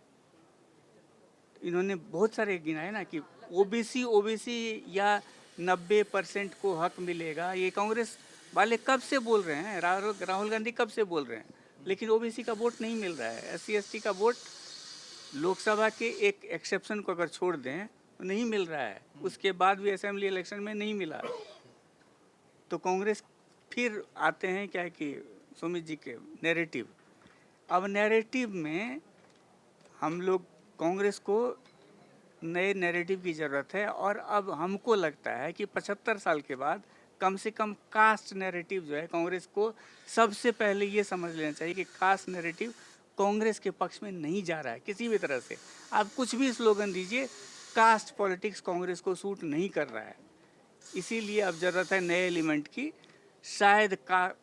Speaker 7: इन्होंने बहुत सारे गिनाए ना कि ओबीसी या 90% को हक मिलेगा। ये कांग्रेस वाले कब से बोल रहे हैं, राहुल गांधी कब से बोल रहे हैं, लेकिन ओबीसी का वोट नहीं मिल रहा है। SC ST का वोट लोकसभा के एक एक्सेप्शन को अगर छोड़ दें तो नहीं मिल रहा है। उसके बाद भी असेंबली इलेक्शन में नहीं मिला। तो कांग्रेस फिर आते हैं क्या कि सुमित जी के नैरेटिव। अब नैरेटिव में हम लोग कांग्रेस को नए नैरेटिव की ज़रूरत है। और अब हमको लगता है कि 75 साल के बाद कम से कम कास्ट नैरेटिव जो है कांग्रेस को सबसे पहले ये समझ लेना चाहिए कि कास्ट नैरेटिव कांग्रेस के पक्ष में नहीं जा रहा है किसी भी तरह से। आप कुछ भी स्लोगन दीजिए, कास्ट पॉलिटिक्स कांग्रेस को सूट नहीं कर रहा है। इसीलिए अब ज़रूरत है नए एलिमेंट की। शायद का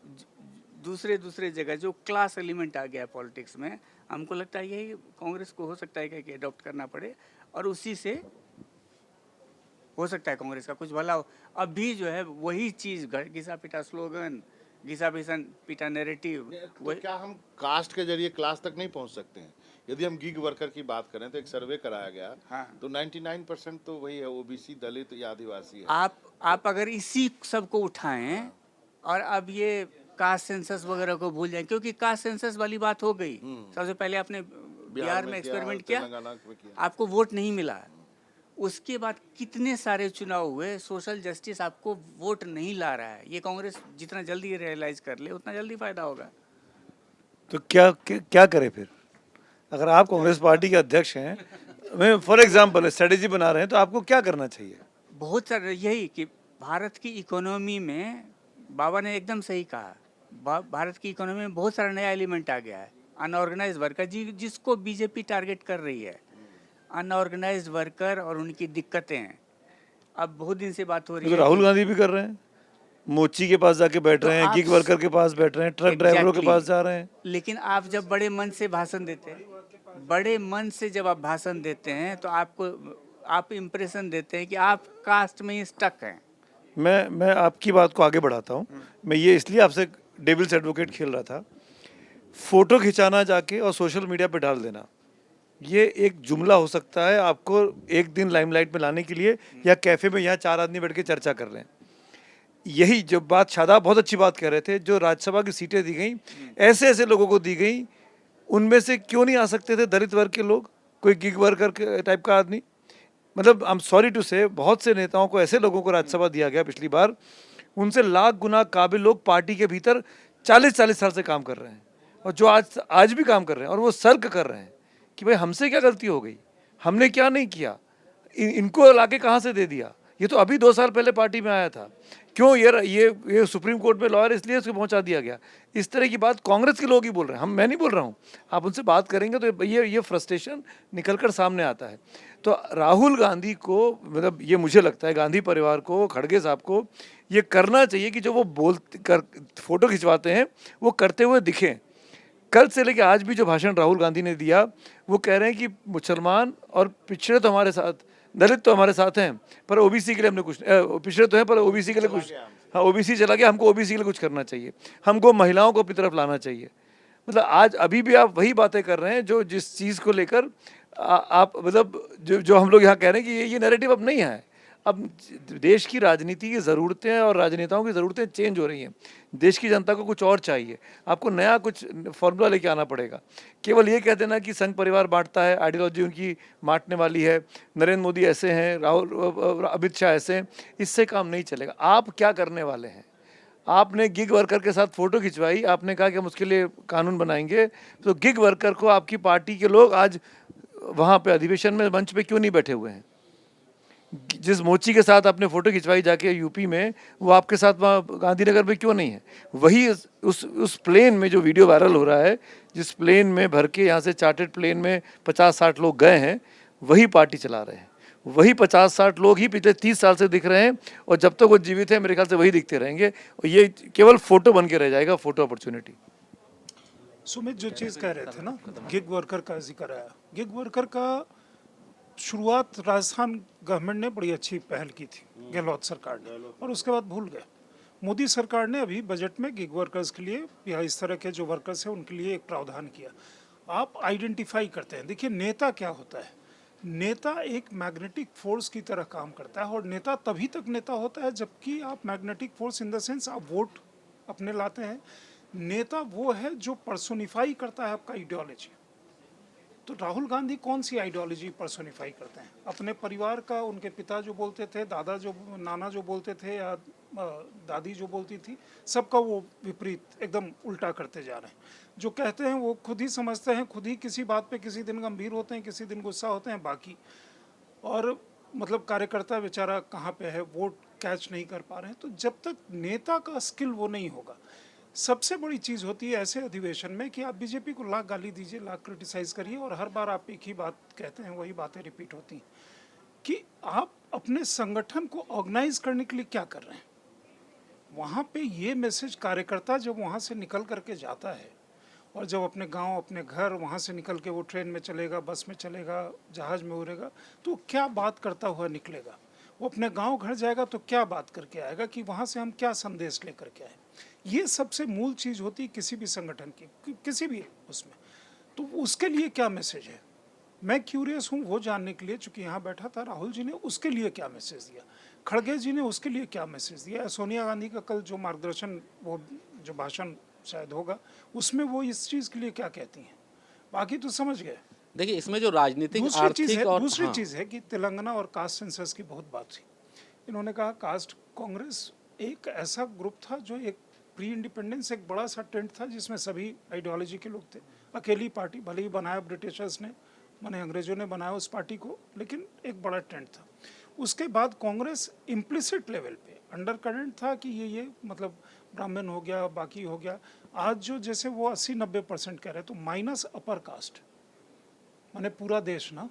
Speaker 7: दूसरे जगह जो क्लास एलिमेंट आ गया है पॉलिटिक्स में, हमको लगता है यही कांग्रेस को हो सकता है कि अडॉप्ट करना पड़े और उसी से हो सकता है कांग्रेस का कुछ भला हो। अभी जो है वही चीज़ घिसा पिटा स्लोगन, घिसा पिटा नैरेटिव।
Speaker 6: तो क्या हम कास्ट के जरिए क्लास तक नहीं पहुंच सकते हैं? यदि हम गिग वर्कर की बात करें तो एक सर्वे कराया गया,
Speaker 7: हाँ।
Speaker 6: तो 99% तो वही है, ओबीसी, दलित या आदिवासी है।
Speaker 7: आप अगर इसी सब को उठाएं और अब ये कास्ट सेंसस वगैरह को भूल जाएं, क्योंकि कास्ट सेंसस वाली बात हो गई। सबसे पहले आपने बिहार में एक्सपेरिमेंट किया, आपको वोट नहीं मिला। उसके बाद कितने सारे चुनाव हुए, सोशल जस्टिस आपको वोट नहीं ला रहा है। ये कांग्रेस जितना जल्दी रियलाइज कर ले उतना जल्दी फायदा होगा।
Speaker 2: तो क्या करे फिर? अगर आप कांग्रेस पार्टी के अध्यक्ष हैं, मैं फॉर एग्जांपल स्ट्रेटेजी बना रहे हैं, तो आपको क्या करना चाहिए?
Speaker 7: बहुत सारे यही कि भारत की इकोनॉमी में, बाबा ने एकदम सही कहा, भारत की इकोनॉमी में बहुत सारा नया एलिमेंट आ गया है। अनऑर्गेनाइज वर्कर जिसको बीजेपी टारगेट कर रही है, अनऑर्गेनाइज वर्कर और उनकी दिक्कतें हैं। अब बहुत दिन से बात हो रही
Speaker 2: तो
Speaker 7: है।
Speaker 2: राहुल गांधी भी कर रहे हैं, मोची के पास जाके बैठ रहे हैं, गिग वर्कर के पास बैठ रहे हैं, ट्रक ड्राइवरों के पास जा रहे हैं।
Speaker 7: लेकिन आप जब बड़े मन से भाषण देते हैं, बड़े मन से जब आप भाषण देते हैं तो आप इम्प्रेशन देते हैं कि आप कास्ट में ही स्टक हैं।
Speaker 2: मैं आपकी बात को आगे बढ़ाता हूँ। मैं ये इसलिए आपसे डेविल्स एडवोकेट खेल रहा था। फोटो खिंचाना जाके और सोशल मीडिया पे डाल देना, ये एक जुमला हो सकता है आपको एक दिन लाइमलाइट में लाने के लिए, या कैफे में यहाँ 4 आदमी बैठ के चर्चा कर रहे हैं। यही जो बात शादाब बहुत अच्छी बात कह रहे थे, जो राज्यसभा की सीटें दी गई ऐसे ऐसे लोगों को दी गई, उनमें से क्यों नहीं आ सकते थे दलित वर्ग के लोग, कोई गिग वर्कर टाइप का आदमी? मतलब आई एम सॉरी टू से, बहुत से नेताओं को, ऐसे लोगों को राज्यसभा दिया गया पिछली बार, उनसे लाख गुना काबिल लोग पार्टी के भीतर 40-40 साल से काम कर रहे हैं, और जो आज भी काम कर रहे हैं, और वो सर्क कर रहे हैं कि भाई हमसे क्या गलती हो गई, हमने क्या नहीं किया, इनको लाके कहाँ से दे दिया। ये तो अभी 2 साल पहले पार्टी में आया था, क्यों ये सुप्रीम कोर्ट में लॉयर इसलिए उसको पहुंचा दिया गया। इस तरह की बात कांग्रेस के लोग ही बोल रहे हैं, मैं नहीं बोल रहा हूं। आप उनसे बात करेंगे तो ये फ्रस्ट्रेशन निकलकर सामने आता है। तो राहुल गांधी को, मतलब ये मुझे लगता है गांधी परिवार को, खड़गे साहब को ये करना चाहिए कि जो वो फोटो खिंचवाते हैं वो करते हुए दिखें। कल से लेकर आज भी जो भाषण राहुल गांधी ने दिया, वो कह रहे हैं कि मुसलमान और पिछड़े तो हमारे साथ, दलित तो हमारे साथ हैं, पर ओबीसी के लिए हमने कुछ, पिछड़े तो हैं पर ओबीसी के लिए कुछ, हाँ ओबीसी चला गया, हमको ओबीसी के लिए कुछ करना चाहिए, हमको महिलाओं को अपनी तरफ लाना चाहिए। मतलब आज अभी भी आप वही बातें कर रहे हैं जो जिस चीज़ को लेकर आप, मतलब जो हम लोग यहाँ कह रहे हैं कि ये नैरेटिव अब नहीं है। अब देश की राजनीति की ज़रूरतें और राजनेताओं की ज़रूरतें चेंज हो रही हैं। देश की जनता को कुछ और चाहिए, आपको नया कुछ फॉर्मूला लेके आना पड़ेगा। केवल ये कह देना कि संघ परिवार बांटता है, आइडियोलॉजी उनकी बांटने वाली है, नरेंद्र मोदी ऐसे हैं, अमित शाह ऐसे हैं, इससे काम नहीं चलेगा। आप क्या करने वाले हैं? आपने गिग वर्कर के साथ फोटो खिंचवाई, आपने कहा कि हम उसके लिए कानून बनाएंगे, तो गिग वर्कर को आपकी पार्टी के लोग आज वहाँ पे अधिवेशन में मंच पे क्यों नहीं बैठे हुए हैं? जिस मोची के साथ आपने फोटो खिंचवाई जाके यूपी में, वो आपके साथ वहाँ गांधीनगर में क्यों नहीं है? वही उस प्लेन में जो वीडियो वायरल हो रहा है, जिस प्लेन में भर के यहाँ से चार्टर्ड प्लेन में 50-60 लोग गए हैं, वही पार्टी चला रहे हैं। वही 50-60 लोग ही पिछले 30 साल से दिख रहे हैं, और जब तक वो जीवित है मेरे ख्याल से वही दिखते रहेंगे, और ये केवल फोटो बन के रह जाएगा, फोटो अपॉर्चुनिटी।
Speaker 5: सुमित जो चीज़ कह रहे थे ना, गिग वर्कर का जिक्र आया, गिग वर्कर का शुरुआत राजस्थान गवर्नमेंट ने बड़ी अच्छी पहल की थी, गहलोत सरकार ने, और उसके बाद भूल गए। मोदी सरकार ने अभी बजट में गिग वर्कर्स के लिए या इस तरह के जो वर्कर्स हैं उनके लिए एक प्रावधान किया। आप आइडेंटिफाई करते हैं, देखिए नेता क्या होता है, नेता एक मैग्नेटिक फोर्स की तरह काम करता है, और नेता तभी तक नेता होता है जबकि आप magnetic force in the sense आप वोट अपने लाते हैं। नेता वो है जो पर्सोनिफाई करता है आपका आइडियोलॉजी। तो राहुल गांधी कौन सी आइडियोलॉजी पर्सोनिफाई करते हैं? अपने परिवार का, उनके पिता जो बोलते थे, नाना जो बोलते थे, या दादी जो बोलती थी, सबका वो विपरीत एकदम उल्टा करते जा रहे हैं। जो कहते हैं वो खुद ही समझते हैं, खुद ही किसी बात पे किसी दिन गंभीर होते हैं, किसी दिन गुस्सा होते हैं, बाकी और मतलब कार्यकर्ता बेचारा कहाँ पे है, वोट कैच नहीं कर पा रहे हैं। तो जब तक नेता का स्किल वो नहीं होगा, सबसे बड़ी चीज़ होती है ऐसे अधिवेशन में कि आप बीजेपी को लाख गाली दीजिए, लाख क्रिटिसाइज़ करिए, और हर बार आप एक ही बात कहते हैं, वही बातें रिपीट होती हैं कि आप अपने संगठन को ऑर्गेनाइज करने के लिए क्या कर रहे हैं। वहाँ पे ये मैसेज कार्यकर्ता जब वहाँ से निकल करके जाता है, और जब अपने गांव, अपने घर, वहाँ से निकल के वो ट्रेन में चलेगा, बस में चलेगा, जहाज़ में उड़ेगा, तो क्या बात करता हुआ निकलेगा? वो अपने गांव घर जाएगा तो क्या बात करके आएगा कि वहाँ से हम क्या संदेश लेकर के आए? ये सबसे मूल चीज़ होती है किसी भी संगठन की, किसी भी उसमें। तो उसके लिए क्या मैसेज है, मैं क्यूरियस हूँ वो जानने के लिए। चूँकि यहाँ बैठा था राहुल जी ने, उसके लिए क्या मैसेज दिया, खड़गे जी ने उसके लिए क्या मैसेज दिया, सोनिया गांधी का कल जो मार्गदर्शन, वो जो भाषण शायद होगा, उसमें वो इस चीज़ के लिए क्या कहती हैं, बाकी तो समझ गए।
Speaker 4: देखिए इसमें जो राजनीतिक
Speaker 5: दूसरी चीज़ है कि तेलंगाना और कास्ट सेंसस की बहुत बात थी। इन्होंने कहा कास्ट कांग्रेस एक ऐसा ग्रुप था जो एक प्री इंडिपेंडेंस एक बड़ा सा टेंट था जिसमें सभी आइडियोलॉजी के लोग थे। अकेली पार्टी, भले ही बनाया ब्रिटिशर्स ने, माने अंग्रेजों ने बनाया उस पार्टी को, लेकिन एक बड़ा टेंट था। उसके बाद कांग्रेस इम्प्लिसिट लेवल पे अंडर करंट था कि ये मतलब ब्राह्मण हो गया, बाकी हो गया। आज जो जैसे वो 80-90% कह रहे, तो माइनस अपर कास्ट, माने पूरा देश ना,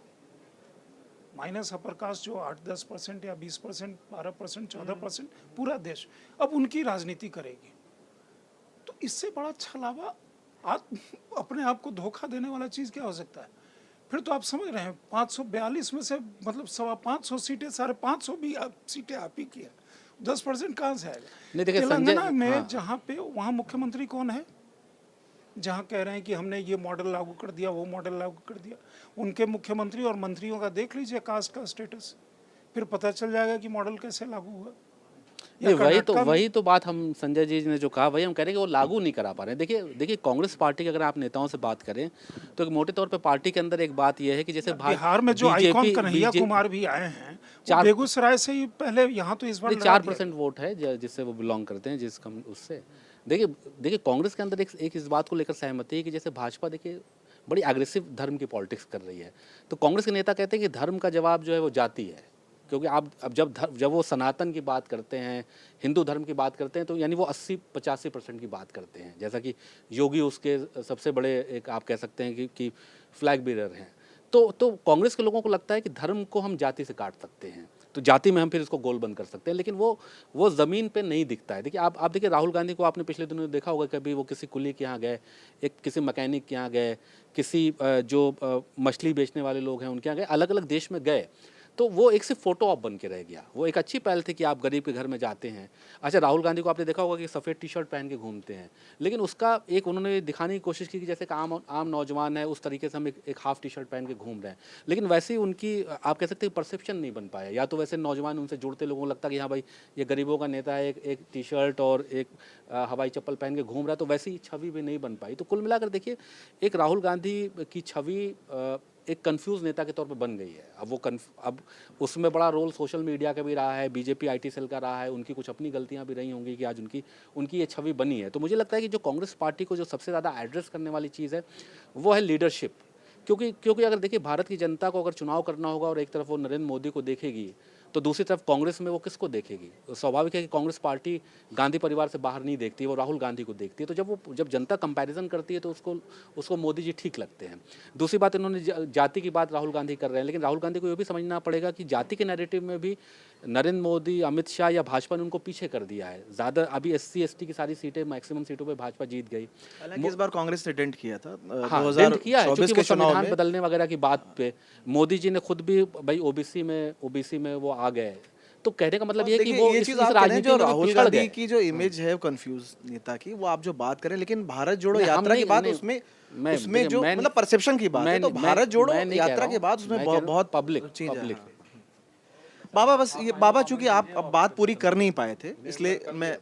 Speaker 5: माइनस अपर कास्ट जो 8-10% या 20%, 12%, 14%, पूरा देश अब उनकी राजनीति करेगी। तो इससे बड़ा छलावा, अपने आप को धोखा देने वाला चीज़ क्या हो सकता है? फिर तो आप समझ रहे हैं 542 में से मतलब 525 सीटें, 550 भी सीटें आप ही की है, 10% कहाँ से आएगा?
Speaker 4: नहीं देखिए
Speaker 5: तेलंगाना में
Speaker 4: हाँ।
Speaker 5: जहाँ पे, वहाँ मुख्यमंत्री कौन है, जहाँ कह रहे हैं कि हमने ये मॉडल लागू कर दिया, वो मॉडल लागू कर दिया, उनके मुख्यमंत्री और मंत्रियों का देख लीजिए कास्ट का स्टेटस, फिर पता चल जाएगा कि मॉडल कैसे लागू हुआ।
Speaker 4: नहीं वही तो बात हम संजय जी ने जो कहा वही हम कह रहे हैं कि वो लागू नहीं करा पा रहे हैं। देखिए कांग्रेस पार्टी के अगर आप नेताओं से बात करें तो एक मोटे तौर पे पार्टी के अंदर एक बात यह है कि जैसे
Speaker 5: बिहार में जो आइकॉन कन्हैया कुमार भी आए हैं, वो बेगूसराय से ही पहले, यहाँ तो इस बार
Speaker 4: 4% वोट है जिससे वो बिलोंग करते हैं, जिसका उससे देखिए कांग्रेस के अंदर एक इस बात को लेकर सहमति है कि जैसे भाजपा देखिए बड़ी एग्रेसिव धर्म की पॉलिटिक्स कर रही है, तो कांग्रेस के नेता कहते हैं कि धर्म का जवाब जो है वो जाति है। क्योंकि आप अब जब वो सनातन की बात करते हैं, हिंदू धर्म की बात करते हैं, तो यानी वो 80-85% की बात करते हैं। जैसा कि योगी उसके सबसे बड़े एक आप कह सकते हैं कि फ्लैग बीरर हैं। तो कांग्रेस के लोगों को लगता है कि धर्म को हम जाति से काट सकते हैं, तो जाति में हम फिर इसको गोल बंद कर सकते हैं, लेकिन वो ज़मीन पे नहीं दिखता है। देखिए आप देखिए राहुल गांधी को आपने पिछले दिनों देखा होगा, कभी वो किसी कुली के यहाँ गए, किसी मैकेनिक के यहाँ गए, किसी जो मछली बेचने वाले लोग हैं उनके यहाँ गए, अलग अलग देश में गए, तो वो एक सिर्फ फोटो ऑप बन के रह गया। वो एक अच्छी पहल थी कि आप गरीब के घर में जाते हैं। अच्छा, राहुल गांधी को आपने देखा होगा कि सफ़ेद टी-शर्ट पहन के घूमते हैं, लेकिन उसका एक उन्होंने दिखाने की कोशिश की कि जैसे आम नौजवान है उस तरीके से हम एक हाफ टी शर्ट पहन के घूम रहे हैं, लेकिन वैसे ही उनकी आप कह सकते हैं परसेप्शन नहीं बन पाया। या तो वैसे नौजवान उनसे जुड़ते लोगों को लगता है कि हाँ भाई ये गरीबों का नेता है, एक टी शर्ट और एक हवाई चप्पल पहन के घूम रहा है, तो वैसी छवि भी नहीं बन पाई। तो कुल मिलाकर देखिए एक राहुल गांधी की छवि एक कंफ्यूज नेता के तौर पे बन गई है। अब उसमें बड़ा रोल सोशल मीडिया का भी रहा है, बीजेपी आईटी सेल का रहा है, उनकी कुछ अपनी गलतियां भी रही होंगी कि आज उनकी ये छवि बनी है। तो मुझे लगता है कि जो कांग्रेस पार्टी को जो सबसे ज़्यादा एड्रेस करने वाली चीज़ है वो है लीडरशिप। क्योंकि अगर देखिए भारत की जनता को अगर चुनाव करना होगा और एक तरफ वो नरेंद्र मोदी को देखेगी तो दूसरी तरफ कांग्रेस में वो किसको देखेगी। तो स्वाभाविक है कि कांग्रेस पार्टी गांधी परिवार से बाहर नहीं देखती है, वो राहुल गांधी को देखती है। तो जब जनता कंपैरिजन करती है तो उसको मोदी जी ठीक लगते हैं। दूसरी बात, इन्होंने जाति की बात राहुल गांधी कर रहे हैं, लेकिन राहुल गांधी को ये भी समझना पड़ेगा कि जाति के नैरेटिव में भी नरेंद्र मोदी, अमित शाह या भाजपा ने उनको पीछे कर दिया है। ज़्यादा अभी SC/ST की सारी सीटें, मैक्सिमम सीटों पर भाजपा जीत गई।
Speaker 1: हालांकि इस बार कांग्रेस ने डेंट किया था
Speaker 4: हाँ, डेंट किया है,
Speaker 1: 2024
Speaker 4: क्योंकि
Speaker 1: के
Speaker 4: वो
Speaker 1: चुनाव
Speaker 4: संविधान
Speaker 1: में।
Speaker 4: बदलने वगैरह की बात पे मोदी जी ने खुद भी भाई ओबीसी में वो आ गए। तो कहने का मतलब ये है कि
Speaker 1: देखिए,
Speaker 4: वो
Speaker 1: ये
Speaker 4: इस
Speaker 1: चीज आप कह रहे हैं
Speaker 4: राजनीति
Speaker 1: जो
Speaker 4: में वो
Speaker 1: राहुल
Speaker 4: पिछड़
Speaker 1: गांधी
Speaker 4: गए।
Speaker 1: की जो इमेज है कंफ्यूज नेता की, वो आप जो बात करें, लेकिन भारत जोड़ो
Speaker 4: नहीं, हम
Speaker 1: यात्रा की
Speaker 4: नहीं-
Speaker 1: बात
Speaker 4: नहीं,
Speaker 1: उसमें
Speaker 4: देखिए,
Speaker 1: जो
Speaker 4: मैं-
Speaker 1: मतलब परसेप्शन की बात है, तो
Speaker 4: मैं-
Speaker 1: भारत जोड़ो
Speaker 4: मैं नहीं कह
Speaker 1: यात्रा
Speaker 4: रहा
Speaker 1: के
Speaker 4: हूं,
Speaker 1: बाद उसमें
Speaker 4: मैं कह रहा हूं
Speaker 1: बहुत
Speaker 4: पब्लिक
Speaker 1: चेंज है।
Speaker 4: पब्लिक
Speaker 1: हाँ। बाबा, बस ये बाबा, चूंकि आप अब बात पूरी कर नहीं पाए थे, इसलिए मैं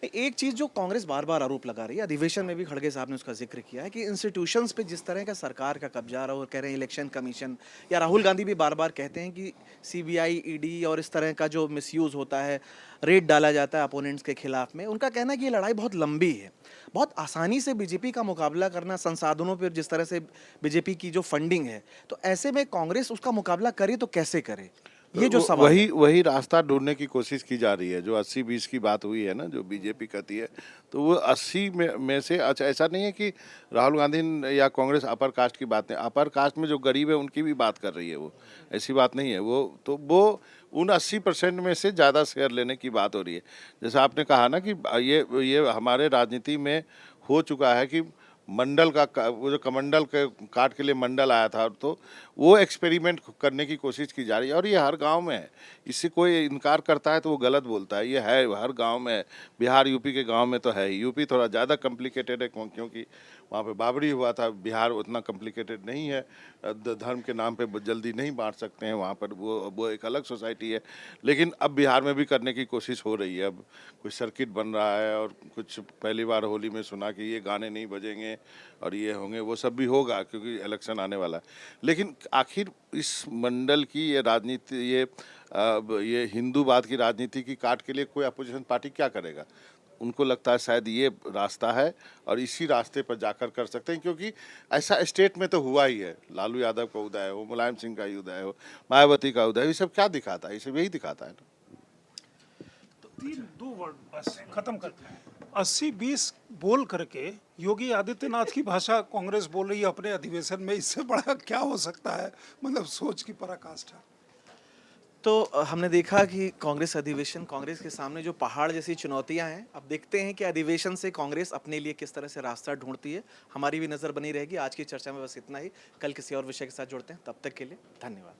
Speaker 1: एक चीज जो कांग्रेस बार बार आरोप लगा रही है, अधिवेशन में भी खड़गे साहब ने उसका जिक्र किया है कि इंस्टीट्यूशंस पे जिस तरह का सरकार का कब्जा रहा, और कह रहे हैं इलेक्शन कमीशन, या राहुल गांधी भी बार बार कहते हैं कि CBI, ED और इस तरह का जो मिसयूज होता है, रेड डाला जाता है अपोनेंट्स के खिलाफ में। उनका कहना है कि ये लड़ाई बहुत लंबी है, बहुत आसानी से बीजेपी का मुकाबला करना, संसाधनों पर जिस तरह से बीजेपी की जो फंडिंग है, तो ऐसे में कांग्रेस उसका मुकाबला करे तो कैसे करे, ये जो सवाल है।
Speaker 6: वही रास्ता ढूंढने की कोशिश की जा रही है। जो 80-20 की बात हुई है ना, जो बीजेपी कहती है, तो वो 80 में से, अच्छा ऐसा नहीं है कि राहुल गांधी या कांग्रेस अपर कास्ट की बात नहीं, अपर कास्ट में जो गरीब है उनकी भी बात कर रही है। वो ऐसी बात नहीं है। वो उन 80% में से ज़्यादा शेयर लेने की बात हो रही है। जैसा आपने कहा ना कि ये हमारे राजनीति में हो चुका है कि मंडल का वो जो कमंडल के काट के लिए मंडल आया था, तो वो एक्सपेरिमेंट करने की कोशिश की जा रही है। और ये हर गांव में है, इससे कोई इनकार करता है तो वो गलत बोलता है। ये है, हर गांव में है। बिहार यूपी के गांव में तो है ही। यूपी थोड़ा ज़्यादा कॉम्प्लिकेटेड है क्योंकि वहाँ पे बाबरी हुआ था। बिहार उतना कॉम्प्लिकेटेड नहीं है, धर्म के नाम पे जल्दी नहीं बांट सकते हैं वहाँ पर, वो एक अलग सोसाइटी है। लेकिन अब बिहार में भी करने की कोशिश हो रही है। अब कुछ सर्किट बन रहा है, और कुछ पहली बार होली में सुना कि ये गाने नहीं बजेंगे और ये होंगे, वो सब भी होगा क्योंकि इलेक्शन आने वाला है। लेकिन आखिर इस मंडल की ये राजनीति, ये हिंदूवाद की राजनीति की काट के लिए कोई अपोजिशन पार्टी क्या करेगा? उनको लगता है शायद ये रास्ता है और इसी रास्ते पर जाकर कर सकते हैं, क्योंकि ऐसा स्टेट में तो हुआ ही है। लालू यादव का उदय हो, मुलायम सिंह का उदय हो, मायावती का उदय हो, ये सब क्या दिखाता है? ये सब यही दिखाता है ना।
Speaker 5: दो वर्ड बस खत्म करते हैं। 80-20 बोल करके योगी आदित्यनाथ की भाषा कांग्रेस बोल रही है अपने अधिवेशन में। इससे बड़ा क्या हो सकता है? मतलब सोच की पराकाष्ठा।
Speaker 1: तो हमने देखा कि कांग्रेस अधिवेशन, कांग्रेस के सामने जो पहाड़ जैसी चुनौतियां हैं, अब देखते हैं कि अधिवेशन से कांग्रेस अपने लिए किस तरह से रास्ता ढूंढती है। हमारी भी नज़र बनी रहेगी। आज की चर्चा में बस इतना ही। कल किसी और विषय के साथ जुड़ते हैं, तब तक के लिए धन्यवाद।